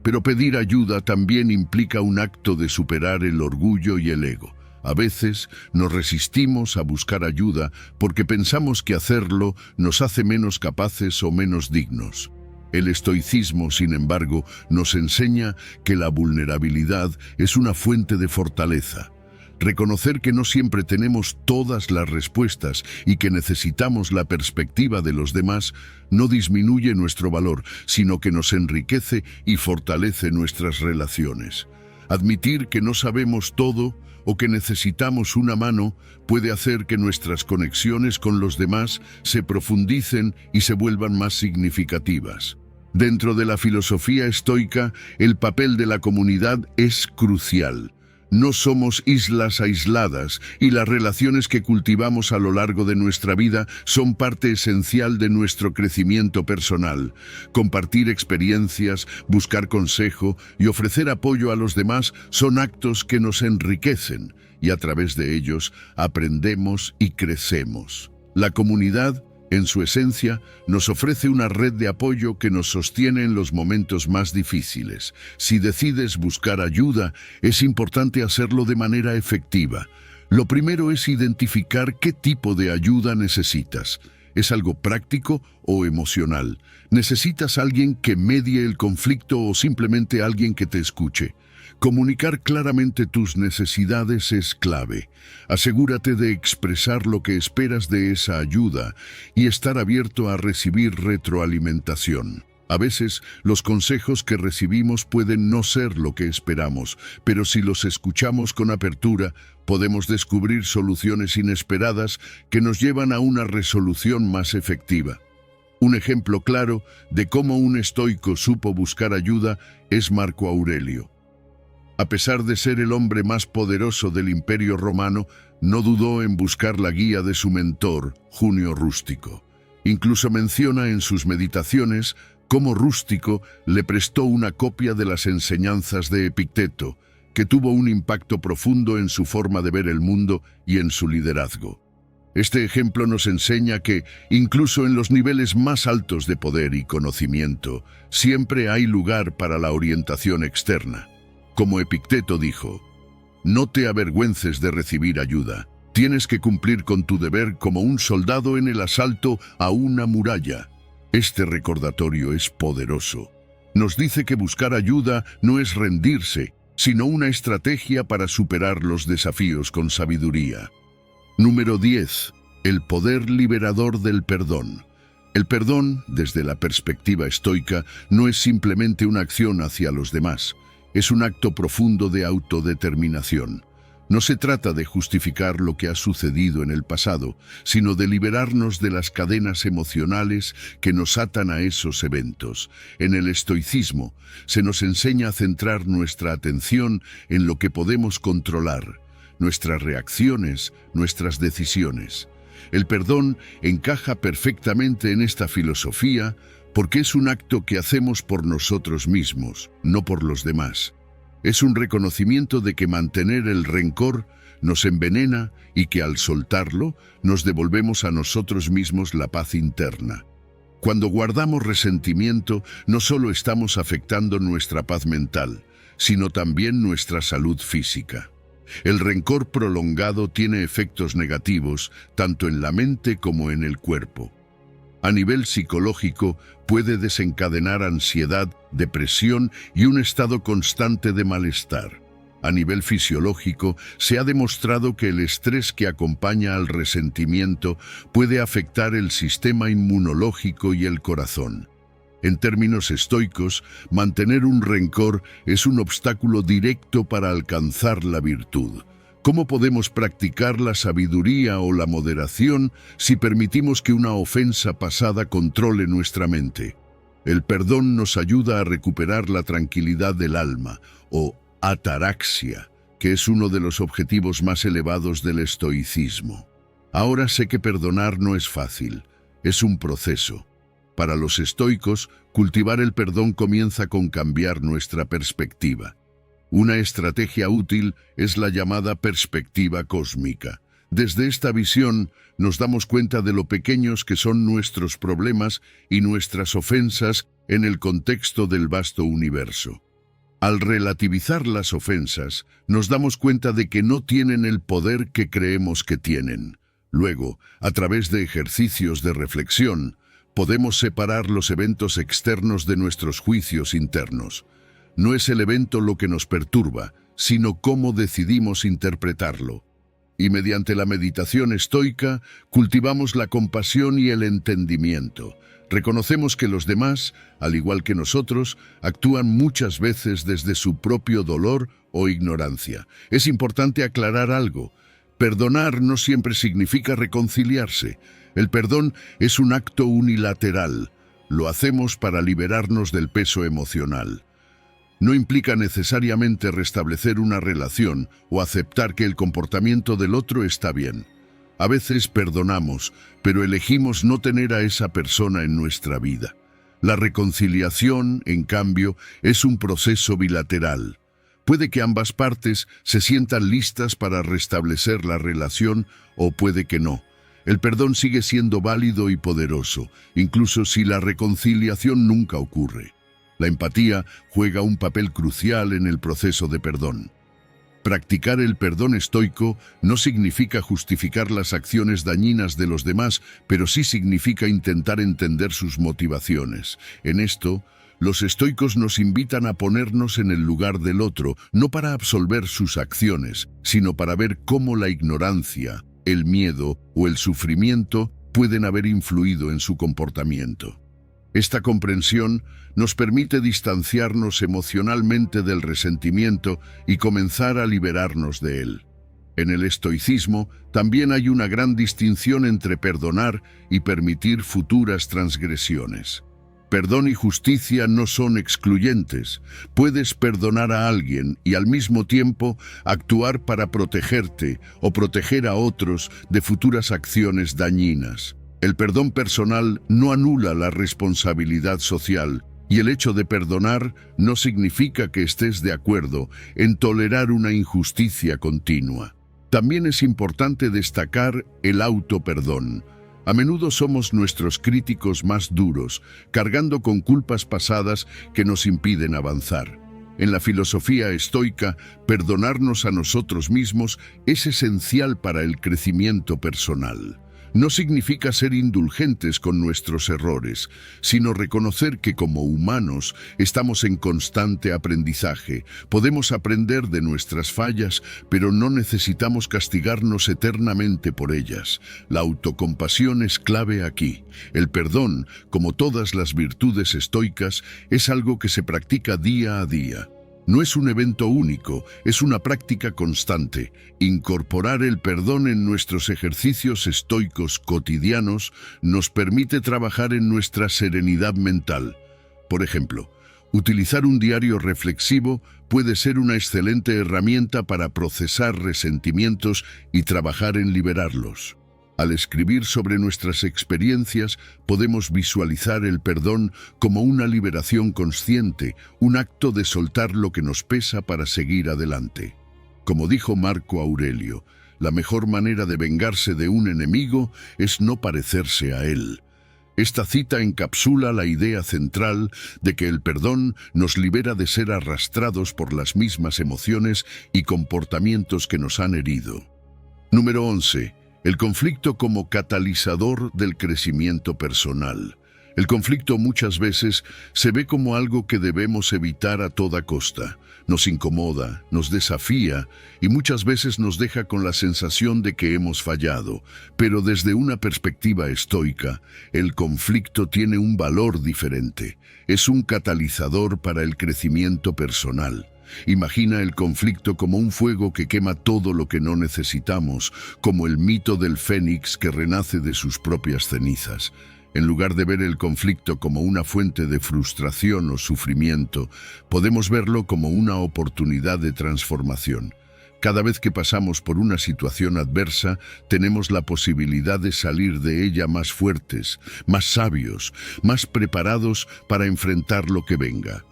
Pero pedir ayuda también implica un acto de superar el orgullo y el ego. A veces nos resistimos a buscar ayuda porque pensamos que hacerlo nos hace menos capaces o menos dignos. El estoicismo, sin embargo, nos enseña que la vulnerabilidad es una fuente de fortaleza. Reconocer que no siempre tenemos todas las respuestas y que necesitamos la perspectiva de los demás no disminuye nuestro valor, sino que nos enriquece y fortalece nuestras relaciones. Admitir que no sabemos todo o que necesitamos una mano puede hacer que nuestras conexiones con los demás se profundicen y se vuelvan más significativas. Dentro de la filosofía estoica, el papel de la comunidad es crucial. No somos islas aisladas y las relaciones que cultivamos a lo largo de nuestra vida son parte esencial de nuestro crecimiento personal. Compartir experiencias, buscar consejo y ofrecer apoyo a los demás son actos que nos enriquecen y a través de ellos aprendemos y crecemos. La comunidad, en su esencia, nos ofrece una red de apoyo que nos sostiene en los momentos más difíciles. Si decides buscar ayuda, es importante hacerlo de manera efectiva. Lo primero es identificar qué tipo de ayuda necesitas. ¿Es algo práctico o emocional? ¿Necesitas alguien que medie el conflicto o simplemente alguien que te escuche? Comunicar claramente tus necesidades es clave. Asegúrate de expresar lo que esperas de esa ayuda y estar abierto a recibir retroalimentación. A veces, los consejos que recibimos pueden no ser lo que esperamos, pero si los escuchamos con apertura, podemos descubrir soluciones inesperadas que nos llevan a una resolución más efectiva. Un ejemplo claro de cómo un estoico supo buscar ayuda es Marco Aurelio. A pesar de ser el hombre más poderoso del Imperio Romano, no dudó en buscar la guía de su mentor, Junio Rústico. Incluso menciona en sus meditaciones cómo Rústico le prestó una copia de las enseñanzas de Epicteto, que tuvo un impacto profundo en su forma de ver el mundo y en su liderazgo. Este ejemplo nos enseña que, incluso en los niveles más altos de poder y conocimiento, siempre hay lugar para la orientación externa. Como Epicteto dijo, no te avergüences de recibir ayuda. Tienes que cumplir con tu deber como un soldado en el asalto a una muralla. Este recordatorio es poderoso. Nos dice que buscar ayuda no es rendirse, sino una estrategia para superar los desafíos con sabiduría. Número 10. El poder liberador del perdón. El perdón, desde la perspectiva estoica, no es simplemente una acción hacia los demás. Es un acto profundo de autodeterminación. No se trata de justificar lo que ha sucedido en el pasado, sino de liberarnos de las cadenas emocionales que nos atan a esos eventos. En el estoicismo se nos enseña a centrar nuestra atención en lo que podemos controlar, nuestras reacciones, nuestras decisiones. El perdón encaja perfectamente en esta filosofía porque es un acto que hacemos por nosotros mismos, no por los demás. Es un reconocimiento de que mantener el rencor nos envenena y que al soltarlo nos devolvemos a nosotros mismos la paz interna. Cuando guardamos resentimiento, no solo estamos afectando nuestra paz mental, sino también nuestra salud física. El rencor prolongado tiene efectos negativos tanto en la mente como en el cuerpo. A nivel psicológico, puede desencadenar ansiedad, depresión y un estado constante de malestar. A nivel fisiológico, se ha demostrado que el estrés que acompaña al resentimiento puede afectar el sistema inmunológico y el corazón. En términos estoicos, mantener un rencor es un obstáculo directo para alcanzar la virtud. ¿Cómo podemos practicar la sabiduría o la moderación si permitimos que una ofensa pasada controle nuestra mente? El perdón nos ayuda a recuperar la tranquilidad del alma, o ataraxia, que es uno de los objetivos más elevados del estoicismo. Ahora sé que perdonar no es fácil, es un proceso. Para los estoicos, cultivar el perdón comienza con cambiar nuestra perspectiva. Una estrategia útil es la llamada perspectiva cósmica. Desde esta visión nos damos cuenta de lo pequeños que son nuestros problemas y nuestras ofensas en el contexto del vasto universo. Al relativizar las ofensas, nos damos cuenta de que no tienen el poder que creemos que tienen. Luego, a través de ejercicios de reflexión, podemos separar los eventos externos de nuestros juicios internos. No es el evento lo que nos perturba, sino cómo decidimos interpretarlo. Y mediante la meditación estoica, cultivamos la compasión y el entendimiento. Reconocemos que los demás, al igual que nosotros, actúan muchas veces desde su propio dolor o ignorancia. Es importante aclarar algo. Perdonar no siempre significa reconciliarse. El perdón es un acto unilateral. Lo hacemos para liberarnos del peso emocional. No implica necesariamente restablecer una relación o aceptar que el comportamiento del otro está bien. A veces perdonamos, pero elegimos no tener a esa persona en nuestra vida. La reconciliación, en cambio, es un proceso bilateral. Puede que ambas partes se sientan listas para restablecer la relación o puede que no. El perdón sigue siendo válido y poderoso, incluso si la reconciliación nunca ocurre. La empatía juega un papel crucial en el proceso de perdón. Practicar el perdón estoico no significa justificar las acciones dañinas de los demás, pero sí significa intentar entender sus motivaciones. En esto, los estoicos nos invitan a ponernos en el lugar del otro, no para absolver sus acciones, sino para ver cómo la ignorancia, el miedo o el sufrimiento pueden haber influido en su comportamiento. Esta comprensión nos permite distanciarnos emocionalmente del resentimiento y comenzar a liberarnos de él. En el estoicismo también hay una gran distinción entre perdonar y permitir futuras transgresiones. Perdón y justicia no son excluyentes. Puedes perdonar a alguien y al mismo tiempo actuar para protegerte o proteger a otros de futuras acciones dañinas. El perdón personal no anula la responsabilidad social, y el hecho de perdonar no significa que estés de acuerdo en tolerar una injusticia continua. También es importante destacar el autoperdón. A menudo somos nuestros críticos más duros, cargando con culpas pasadas que nos impiden avanzar. En la filosofía estoica, perdonarnos a nosotros mismos es esencial para el crecimiento personal. No significa ser indulgentes con nuestros errores, sino reconocer que como humanos estamos en constante aprendizaje. Podemos aprender de nuestras fallas, pero no necesitamos castigarnos eternamente por ellas. La autocompasión es clave aquí. El perdón, como todas las virtudes estoicas, es algo que se practica día a día. No es un evento único, es una práctica constante. Incorporar el perdón en nuestros ejercicios estoicos cotidianos nos permite trabajar en nuestra serenidad mental. Por ejemplo, utilizar un diario reflexivo puede ser una excelente herramienta para procesar resentimientos y trabajar en liberarlos. Al escribir sobre nuestras experiencias, podemos visualizar el perdón como una liberación consciente, un acto de soltar lo que nos pesa para seguir adelante. Como dijo Marco Aurelio, la mejor manera de vengarse de un enemigo es no parecerse a él. Esta cita encapsula la idea central de que el perdón nos libera de ser arrastrados por las mismas emociones y comportamientos que nos han herido. Número 11. El conflicto como catalizador del crecimiento personal. El conflicto muchas veces se ve como algo que debemos evitar a toda costa. Nos incomoda, nos desafía y muchas veces nos deja con la sensación de que hemos fallado. Pero desde una perspectiva estoica, el conflicto tiene un valor diferente. Es un catalizador para el crecimiento personal. Imagina el conflicto como un fuego que quema todo lo que no necesitamos, como el mito del fénix que renace de sus propias cenizas. En lugar de ver el conflicto como una fuente de frustración o sufrimiento, podemos verlo como una oportunidad de transformación. Cada vez que pasamos por una situación adversa, tenemos la posibilidad de salir de ella más fuertes, más sabios, más preparados para enfrentar lo que venga.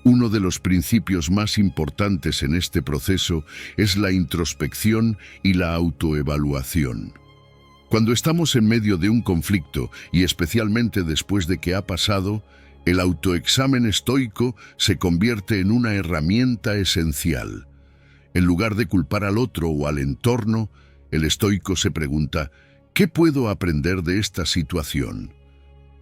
Uno de los principios más importantes en este proceso es la introspección y la autoevaluación. Cuando estamos en medio de un conflicto, y especialmente después de que ha pasado, el autoexamen estoico se convierte en una herramienta esencial. En lugar de culpar al otro o al entorno, el estoico se pregunta, ¿qué puedo aprender de esta situación?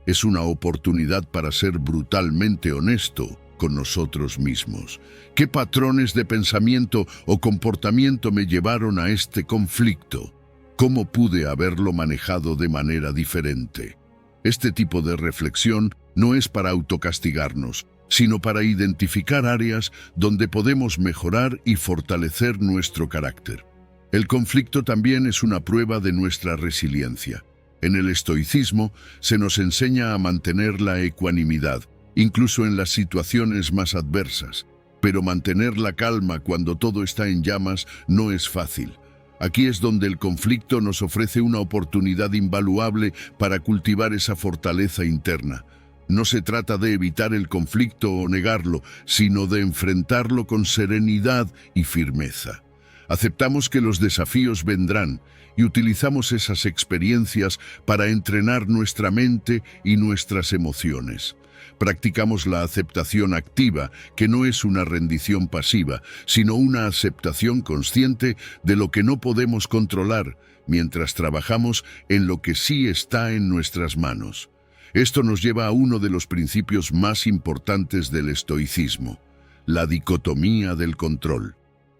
Es una oportunidad para ser brutalmente honesto con nosotros mismos. ¿Qué patrones de pensamiento o comportamiento me llevaron a este conflicto? ¿Cómo pude haberlo manejado de manera diferente? Este tipo de reflexión no es para autocastigarnos, sino para identificar áreas donde podemos mejorar y fortalecer nuestro carácter. El conflicto también es una prueba de nuestra resiliencia. En el estoicismo se nos enseña a mantener la ecuanimidad, incluso en las situaciones más adversas. Pero mantener la calma cuando todo está en llamas no es fácil. Aquí es donde el conflicto nos ofrece una oportunidad invaluable para cultivar esa fortaleza interna. No se trata de evitar el conflicto o negarlo, sino de enfrentarlo con serenidad y firmeza. Aceptamos que los desafíos vendrán y utilizamos esas experiencias para entrenar nuestra mente y nuestras emociones. Practicamos la aceptación activa, que no es una rendición pasiva, sino una aceptación consciente de lo que no podemos controlar, mientras trabajamos en lo que sí está en nuestras manos. Esto nos lleva a uno de los principios más importantes del estoicismo, la dicotomía del control.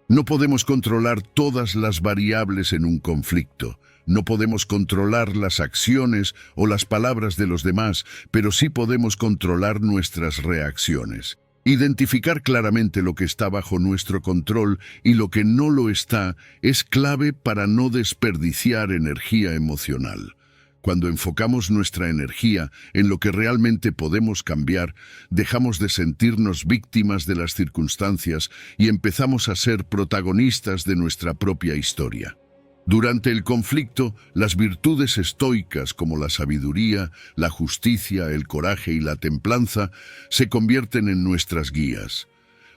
No podemos controlar todas las variables en un conflicto. No podemos controlar las acciones o las palabras de los demás, pero sí podemos controlar nuestras reacciones. Identificar claramente lo que está bajo nuestro control y lo que no lo está es clave para no desperdiciar energía emocional. Cuando enfocamos nuestra energía en lo que realmente podemos cambiar, dejamos de sentirnos víctimas de las circunstancias y empezamos a ser protagonistas de nuestra propia historia. Durante el conflicto, las virtudes estoicas como la sabiduría, la justicia, el coraje y la templanza se convierten en nuestras guías.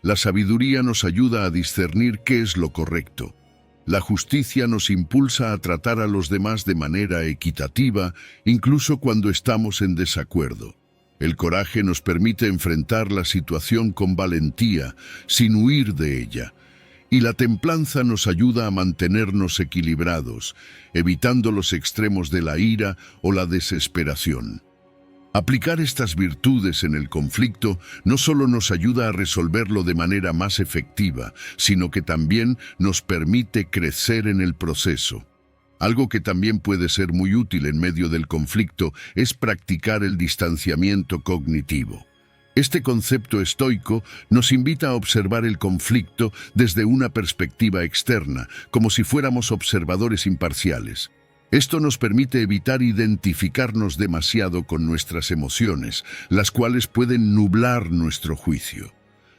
La sabiduría nos ayuda a discernir qué es lo correcto. La justicia nos impulsa a tratar a los demás de manera equitativa, incluso cuando estamos en desacuerdo. El coraje nos permite enfrentar la situación con valentía, sin huir de ella. Y la templanza nos ayuda a mantenernos equilibrados, evitando los extremos de la ira o la desesperación. Aplicar estas virtudes en el conflicto no solo nos ayuda a resolverlo de manera más efectiva, sino que también nos permite crecer en el proceso. Algo que también puede ser muy útil en medio del conflicto es practicar el distanciamiento cognitivo. Este concepto estoico nos invita a observar el conflicto desde una perspectiva externa, como si fuéramos observadores imparciales. Esto nos permite evitar identificarnos demasiado con nuestras emociones, las cuales pueden nublar nuestro juicio.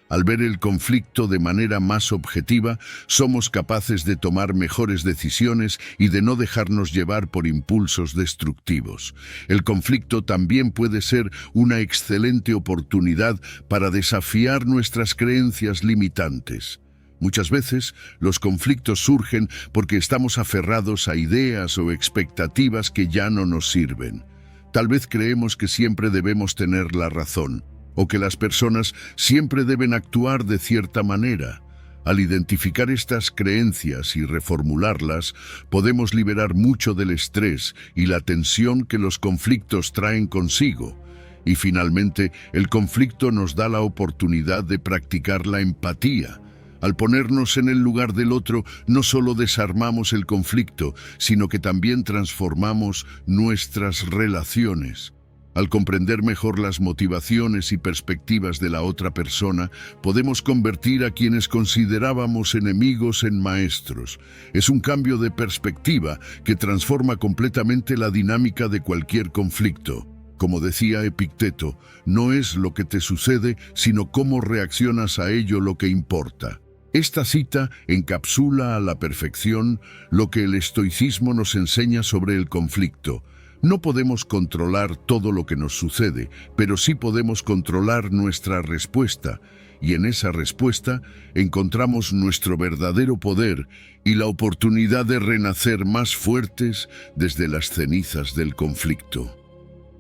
Al ver el conflicto de manera más objetiva, somos capaces de tomar mejores decisiones y de no dejarnos llevar por impulsos destructivos. El conflicto también puede ser una excelente oportunidad para desafiar nuestras creencias limitantes. Muchas veces los conflictos surgen porque estamos aferrados a ideas o expectativas que ya no nos sirven. Tal vez creemos que siempre debemos tener la razón, o que las personas siempre deben actuar de cierta manera. Al identificar estas creencias y reformularlas, podemos liberar mucho del estrés y la tensión que los conflictos traen consigo. Y finalmente, el conflicto nos da la oportunidad de practicar la empatía. Al ponernos en el lugar del otro, no solo desarmamos el conflicto, sino que también transformamos nuestras relaciones. Al comprender mejor las motivaciones y perspectivas de la otra persona, podemos convertir a quienes considerábamos enemigos en maestros. Es un cambio de perspectiva que transforma completamente la dinámica de cualquier conflicto. Como decía Epicteto, no es lo que te sucede, sino cómo reaccionas a ello lo que importa. Esta cita encapsula a la perfección lo que el estoicismo nos enseña sobre el conflicto. No podemos controlar todo lo que nos sucede, pero sí podemos controlar nuestra respuesta, y en esa respuesta encontramos nuestro verdadero poder y la oportunidad de renacer más fuertes desde las cenizas del conflicto.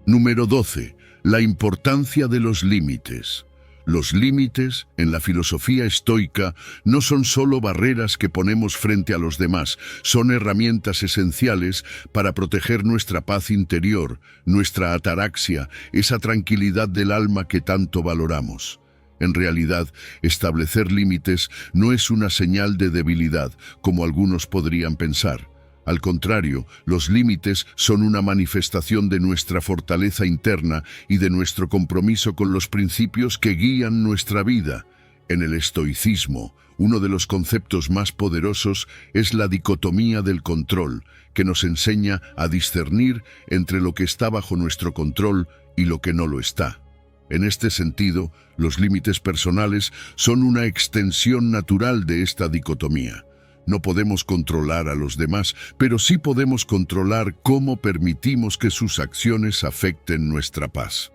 Número 12. La importancia de los límites. Los límites, en la filosofía estoica, no son solo barreras que ponemos frente a los demás, son herramientas esenciales para proteger nuestra paz interior, nuestra ataraxia, esa tranquilidad del alma que tanto valoramos. En realidad, establecer límites no es una señal de debilidad, como algunos podrían pensar. Al contrario, los límites son una manifestación de nuestra fortaleza interna y de nuestro compromiso con los principios que guían nuestra vida. En el estoicismo, uno de los conceptos más poderosos es la dicotomía del control, que nos enseña a discernir entre lo que está bajo nuestro control y lo que no lo está. En este sentido, los límites personales son una extensión natural de esta dicotomía. No podemos controlar a los demás, pero sí podemos controlar cómo permitimos que sus acciones afecten nuestra paz.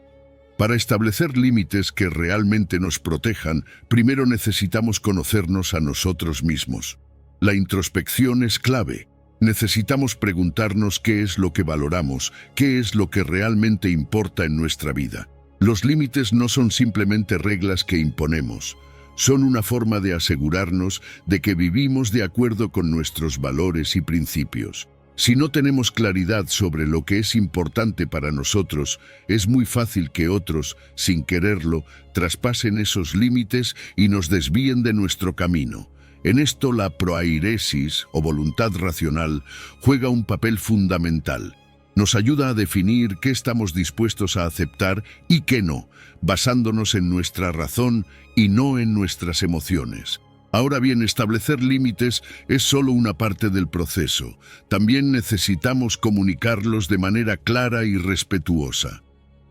Para establecer límites que realmente nos protejan, primero necesitamos conocernos a nosotros mismos. La introspección es clave. Necesitamos preguntarnos qué es lo que valoramos, qué es lo que realmente importa en nuestra vida. Los límites no son simplemente reglas que imponemos. Son una forma de asegurarnos de que vivimos de acuerdo con nuestros valores y principios. Si no tenemos claridad sobre lo que es importante para nosotros, es muy fácil que otros, sin quererlo, traspasen esos límites y nos desvíen de nuestro camino. En esto la proairesis, o voluntad racional, juega un papel fundamental. Nos ayuda a definir qué estamos dispuestos a aceptar y qué no, basándonos en nuestra razón y no en nuestras emociones. Ahora bien, establecer límites es solo una parte del proceso. También necesitamos comunicarlos de manera clara y respetuosa.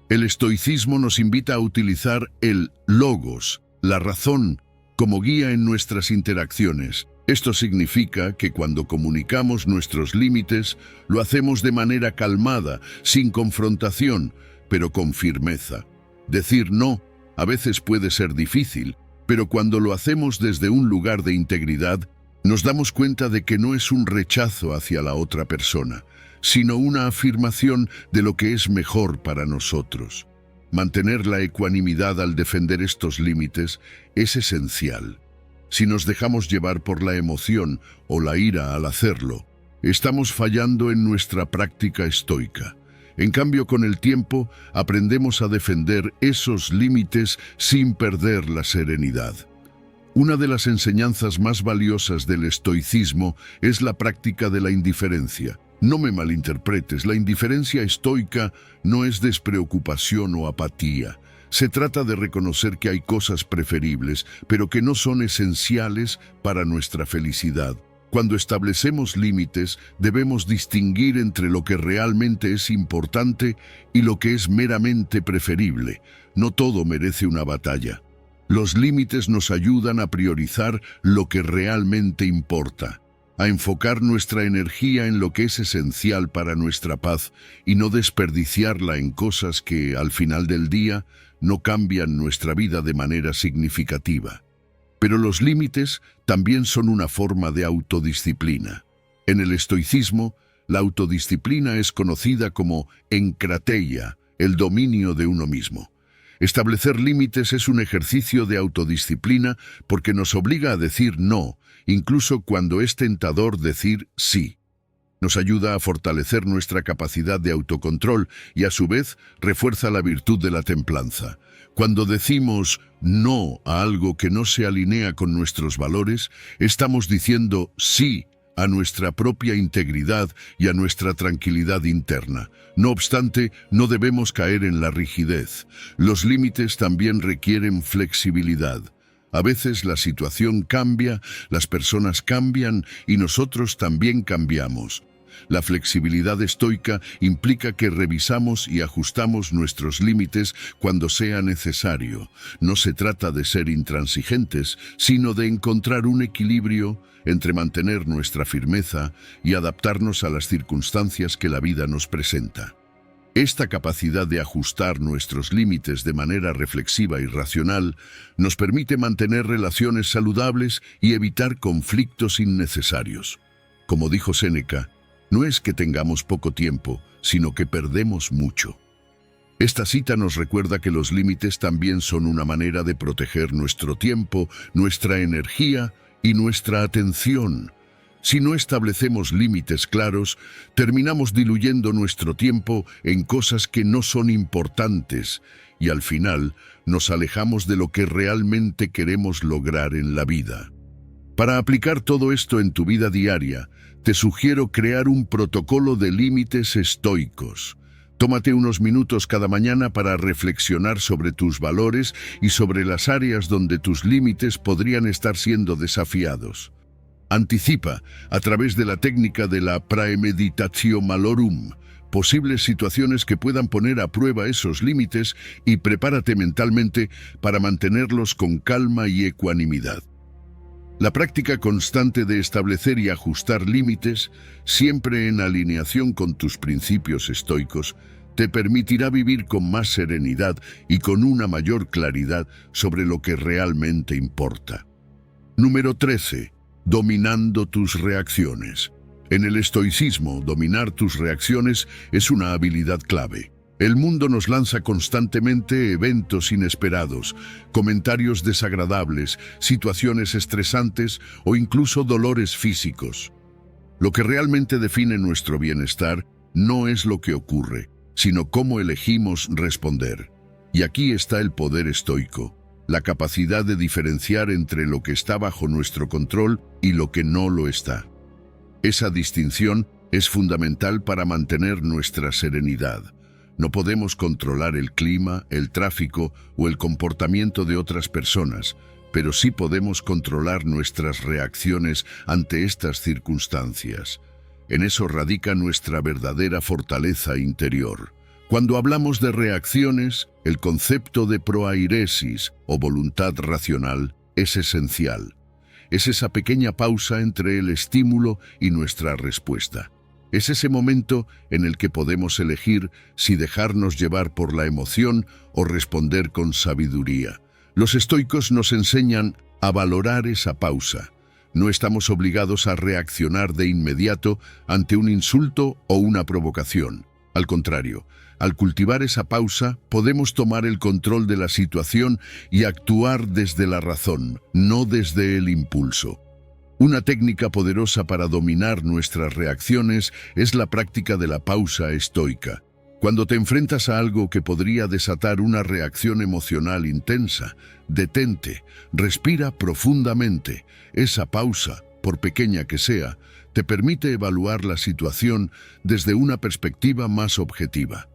El estoicismo nos invita a utilizar el logos, la razón, como guía en nuestras interacciones. Esto significa que cuando comunicamos nuestros límites, lo hacemos de manera calmada, sin confrontación, pero con firmeza. Decir no a veces puede ser difícil, pero cuando lo hacemos desde un lugar de integridad, nos damos cuenta de que no es un rechazo hacia la otra persona, sino una afirmación de lo que es mejor para nosotros. Mantener la ecuanimidad al defender estos límites es esencial. Si nos dejamos llevar por la emoción o la ira al hacerlo, estamos fallando en nuestra práctica estoica. En cambio, con el tiempo, aprendemos a defender esos límites sin perder la serenidad. Una de las enseñanzas más valiosas del estoicismo es la práctica de la indiferencia. No me malinterpretes, la indiferencia estoica no es despreocupación o apatía. Se trata de reconocer que hay cosas preferibles, pero que no son esenciales para nuestra felicidad. Cuando establecemos límites, debemos distinguir entre lo que realmente es importante y lo que es meramente preferible. No todo merece una batalla. Los límites nos ayudan a priorizar lo que realmente importa, a enfocar nuestra energía en lo que es esencial para nuestra paz y no desperdiciarla en cosas que, al final del día, no cambian nuestra vida de manera significativa. Pero los límites también son una forma de autodisciplina. En el estoicismo, la autodisciplina es conocida como enkrateia, el dominio de uno mismo. Establecer límites es un ejercicio de autodisciplina porque nos obliga a decir no, incluso cuando es tentador decir sí. Nos ayuda a fortalecer nuestra capacidad de autocontrol y a su vez refuerza la virtud de la templanza. Cuando decimos no a algo que no se alinea con nuestros valores, estamos diciendo sí a nuestra propia integridad y a nuestra tranquilidad interna. No obstante, no debemos caer en la rigidez. Los límites también requieren flexibilidad. A veces la situación cambia, las personas cambian y nosotros también cambiamos. La flexibilidad estoica implica que revisamos y ajustamos nuestros límites cuando sea necesario. No se trata de ser intransigentes, sino de encontrar un equilibrio entre mantener nuestra firmeza y adaptarnos a las circunstancias que la vida nos presenta. Esta capacidad de ajustar nuestros límites de manera reflexiva y racional nos permite mantener relaciones saludables y evitar conflictos innecesarios. Como dijo Séneca, no es que tengamos poco tiempo, sino que perdemos mucho. Esta cita nos recuerda que los límites también son una manera de proteger nuestro tiempo, nuestra energía y nuestra atención. Si no establecemos límites claros, terminamos diluyendo nuestro tiempo en cosas que no son importantes y al final nos alejamos de lo que realmente queremos lograr en la vida. Para aplicar todo esto en tu vida diaria, te sugiero crear un protocolo de límites estoicos. Tómate unos minutos cada mañana para reflexionar sobre tus valores y sobre las áreas donde tus límites podrían estar siendo desafiados. Anticipa, a través de la técnica de la praemeditatio malorum, posibles situaciones que puedan poner a prueba esos límites y prepárate mentalmente para mantenerlos con calma y ecuanimidad. La práctica constante de establecer y ajustar límites, siempre en alineación con tus principios estoicos, te permitirá vivir con más serenidad y con una mayor claridad sobre lo que realmente importa. Número 13. Dominando tus reacciones. En el estoicismo, dominar tus reacciones es una habilidad clave. El mundo nos lanza constantemente eventos inesperados, comentarios desagradables, situaciones estresantes o incluso dolores físicos. Lo que realmente define nuestro bienestar no es lo que ocurre, sino cómo elegimos responder. Y aquí está el poder estoico, la capacidad de diferenciar entre lo que está bajo nuestro control y lo que no lo está. Esa distinción es fundamental para mantener nuestra serenidad. No podemos controlar el clima, el tráfico o el comportamiento de otras personas, pero sí podemos controlar nuestras reacciones ante estas circunstancias. En eso radica nuestra verdadera fortaleza interior. Cuando hablamos de reacciones, el concepto de proairesis o voluntad racional es esencial. Es esa pequeña pausa entre el estímulo y nuestra respuesta. Es ese momento en el que podemos elegir si dejarnos llevar por la emoción o responder con sabiduría. Los estoicos nos enseñan a valorar esa pausa. No estamos obligados a reaccionar de inmediato ante un insulto o una provocación. Al contrario, al cultivar esa pausa, podemos tomar el control de la situación y actuar desde la razón, no desde el impulso. Una técnica poderosa para dominar nuestras reacciones es la práctica de la pausa estoica. Cuando te enfrentas a algo que podría desatar una reacción emocional intensa, detente, respira profundamente. Esa pausa, por pequeña que sea, te permite evaluar la situación desde una perspectiva más objetiva.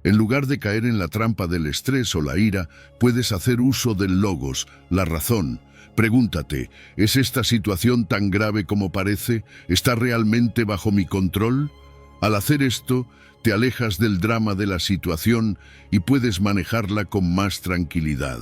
En lugar de caer en la trampa del estrés o la ira, puedes hacer uso del logos, la razón. Pregúntate, ¿es esta situación tan grave como parece? ¿Está realmente bajo mi control? Al hacer esto, te alejas del drama de la situación y puedes manejarla con más tranquilidad.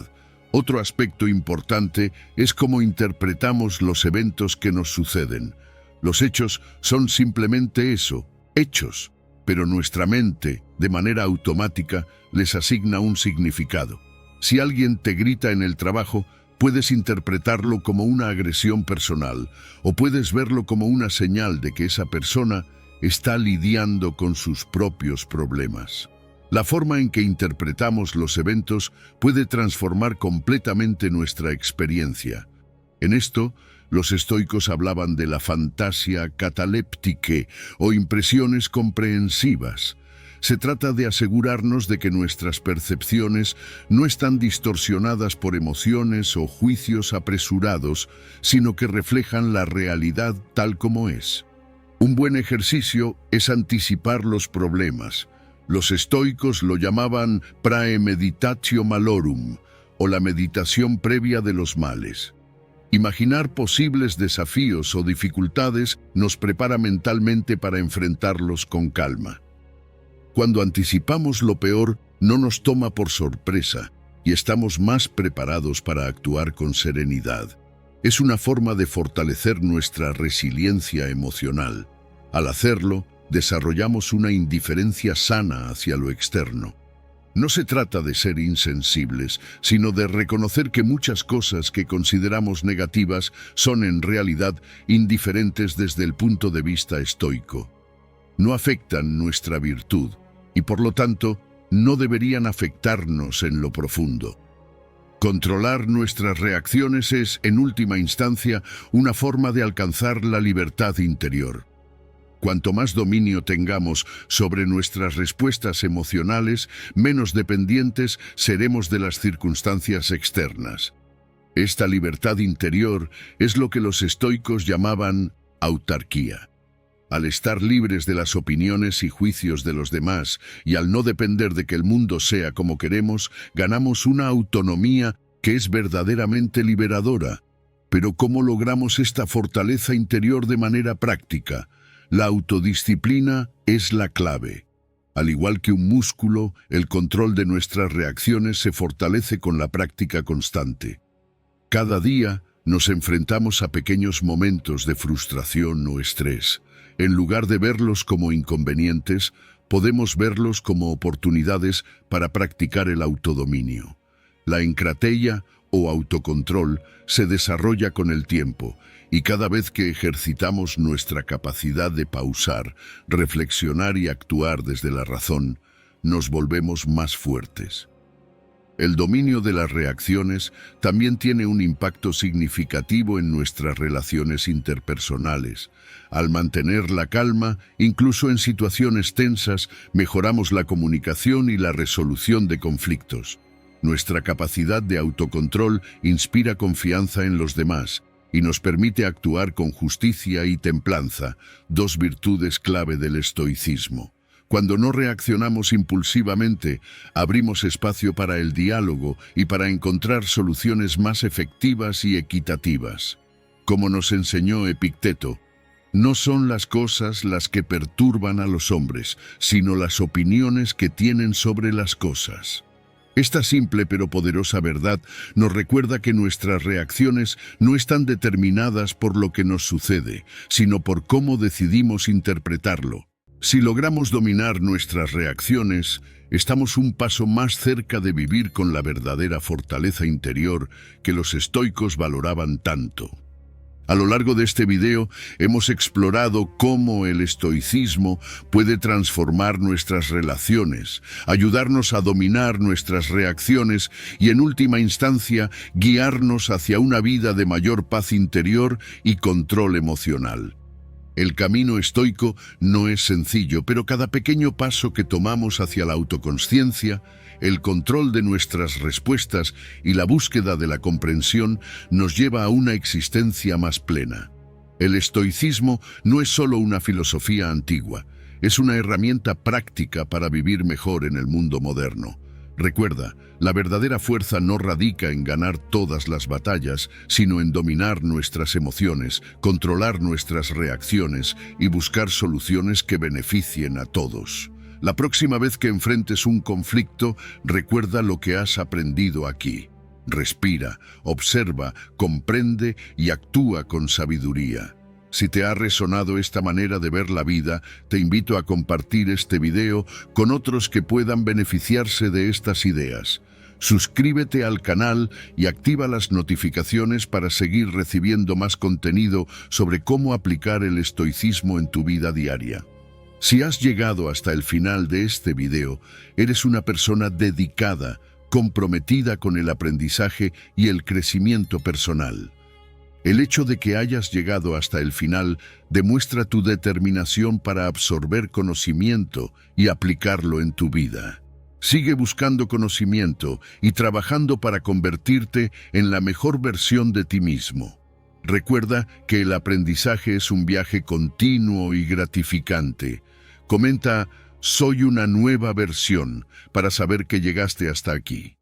Otro aspecto importante es cómo interpretamos los eventos que nos suceden. Los hechos son simplemente eso, hechos, pero nuestra mente, de manera automática, les asigna un significado. Si alguien te grita en el trabajo, Puedes interpretarlo como una agresión personal o puedes verlo como una señal de que esa persona está lidiando con sus propios problemas. La forma en que interpretamos los eventos puede transformar completamente nuestra experiencia. En esto, los estoicos hablaban de la fantasia cataléptique o impresiones comprehensivas. Se trata de asegurarnos de que nuestras percepciones no están distorsionadas por emociones o juicios apresurados, sino que reflejan la realidad tal como es. Un buen ejercicio es anticipar los problemas. Los estoicos lo llamaban praemeditatio malorum, o la meditación previa de los males. Imaginar posibles desafíos o dificultades nos prepara mentalmente para enfrentarlos con calma. Cuando anticipamos lo peor, no nos toma por sorpresa y estamos más preparados para actuar con serenidad. Es una forma de fortalecer nuestra resiliencia emocional. Al hacerlo, desarrollamos una indiferencia sana hacia lo externo. No se trata de ser insensibles, sino de reconocer que muchas cosas que consideramos negativas son en realidad indiferentes desde el punto de vista estoico. No afectan nuestra virtud y por lo tanto no deberían afectarnos en lo profundo. Controlar nuestras reacciones es, en última instancia, una forma de alcanzar la libertad interior. Cuanto más dominio tengamos sobre nuestras respuestas emocionales, menos dependientes seremos de las circunstancias externas. Esta libertad interior es lo que los estoicos llamaban autarquía. Al estar libres de las opiniones y juicios de los demás y al no depender de que el mundo sea como queremos, ganamos una autonomía que es verdaderamente liberadora. Pero ¿cómo logramos esta fortaleza interior de manera práctica? La autodisciplina es la clave. Al igual que un músculo, el control de nuestras reacciones se fortalece con la práctica constante. Cada día nos enfrentamos a pequeños momentos de frustración o estrés. En lugar de verlos como inconvenientes, podemos verlos como oportunidades para practicar el autodominio. La encrateia o autocontrol se desarrolla con el tiempo y cada vez que ejercitamos nuestra capacidad de pausar, reflexionar y actuar desde la razón, nos volvemos más fuertes. El dominio de las reacciones también tiene un impacto significativo en nuestras relaciones interpersonales. Al mantener la calma, incluso en situaciones tensas, mejoramos la comunicación y la resolución de conflictos. Nuestra capacidad de autocontrol inspira confianza en los demás y nos permite actuar con justicia y templanza, dos virtudes clave del estoicismo. Cuando no reaccionamos impulsivamente, abrimos espacio para el diálogo y para encontrar soluciones más efectivas y equitativas. Como nos enseñó Epicteto, no son las cosas las que perturban a los hombres, sino las opiniones que tienen sobre las cosas. Esta simple pero poderosa verdad nos recuerda que nuestras reacciones no están determinadas por lo que nos sucede, sino por cómo decidimos interpretarlo. Si logramos dominar nuestras reacciones, estamos un paso más cerca de vivir con la verdadera fortaleza interior que los estoicos valoraban tanto. A lo largo de este video hemos explorado cómo el estoicismo puede transformar nuestras relaciones, ayudarnos a dominar nuestras reacciones y, en última instancia, guiarnos hacia una vida de mayor paz interior y control emocional. El camino estoico no es sencillo, pero cada pequeño paso que tomamos hacia la autoconsciencia, el control de nuestras respuestas y la búsqueda de la comprensión nos lleva a una existencia más plena. El estoicismo no es solo una filosofía antigua, es una herramienta práctica para vivir mejor en el mundo moderno. Recuerda, la verdadera fuerza no radica en ganar todas las batallas, sino en dominar nuestras emociones, controlar nuestras reacciones y buscar soluciones que beneficien a todos. La próxima vez que enfrentes un conflicto, recuerda lo que has aprendido aquí. Respira, observa, comprende y actúa con sabiduría. Si te ha resonado esta manera de ver la vida, te invito a compartir este video con otros que puedan beneficiarse de estas ideas. Suscríbete al canal y activa las notificaciones para seguir recibiendo más contenido sobre cómo aplicar el estoicismo en tu vida diaria. Si has llegado hasta el final de este video, eres una persona dedicada, comprometida con el aprendizaje y el crecimiento personal. El hecho de que hayas llegado hasta el final demuestra tu determinación para absorber conocimiento y aplicarlo en tu vida. Sigue buscando conocimiento y trabajando para convertirte en la mejor versión de ti mismo. Recuerda que el aprendizaje es un viaje continuo y gratificante. Comenta "Soy una nueva versión" para saber que llegaste hasta aquí.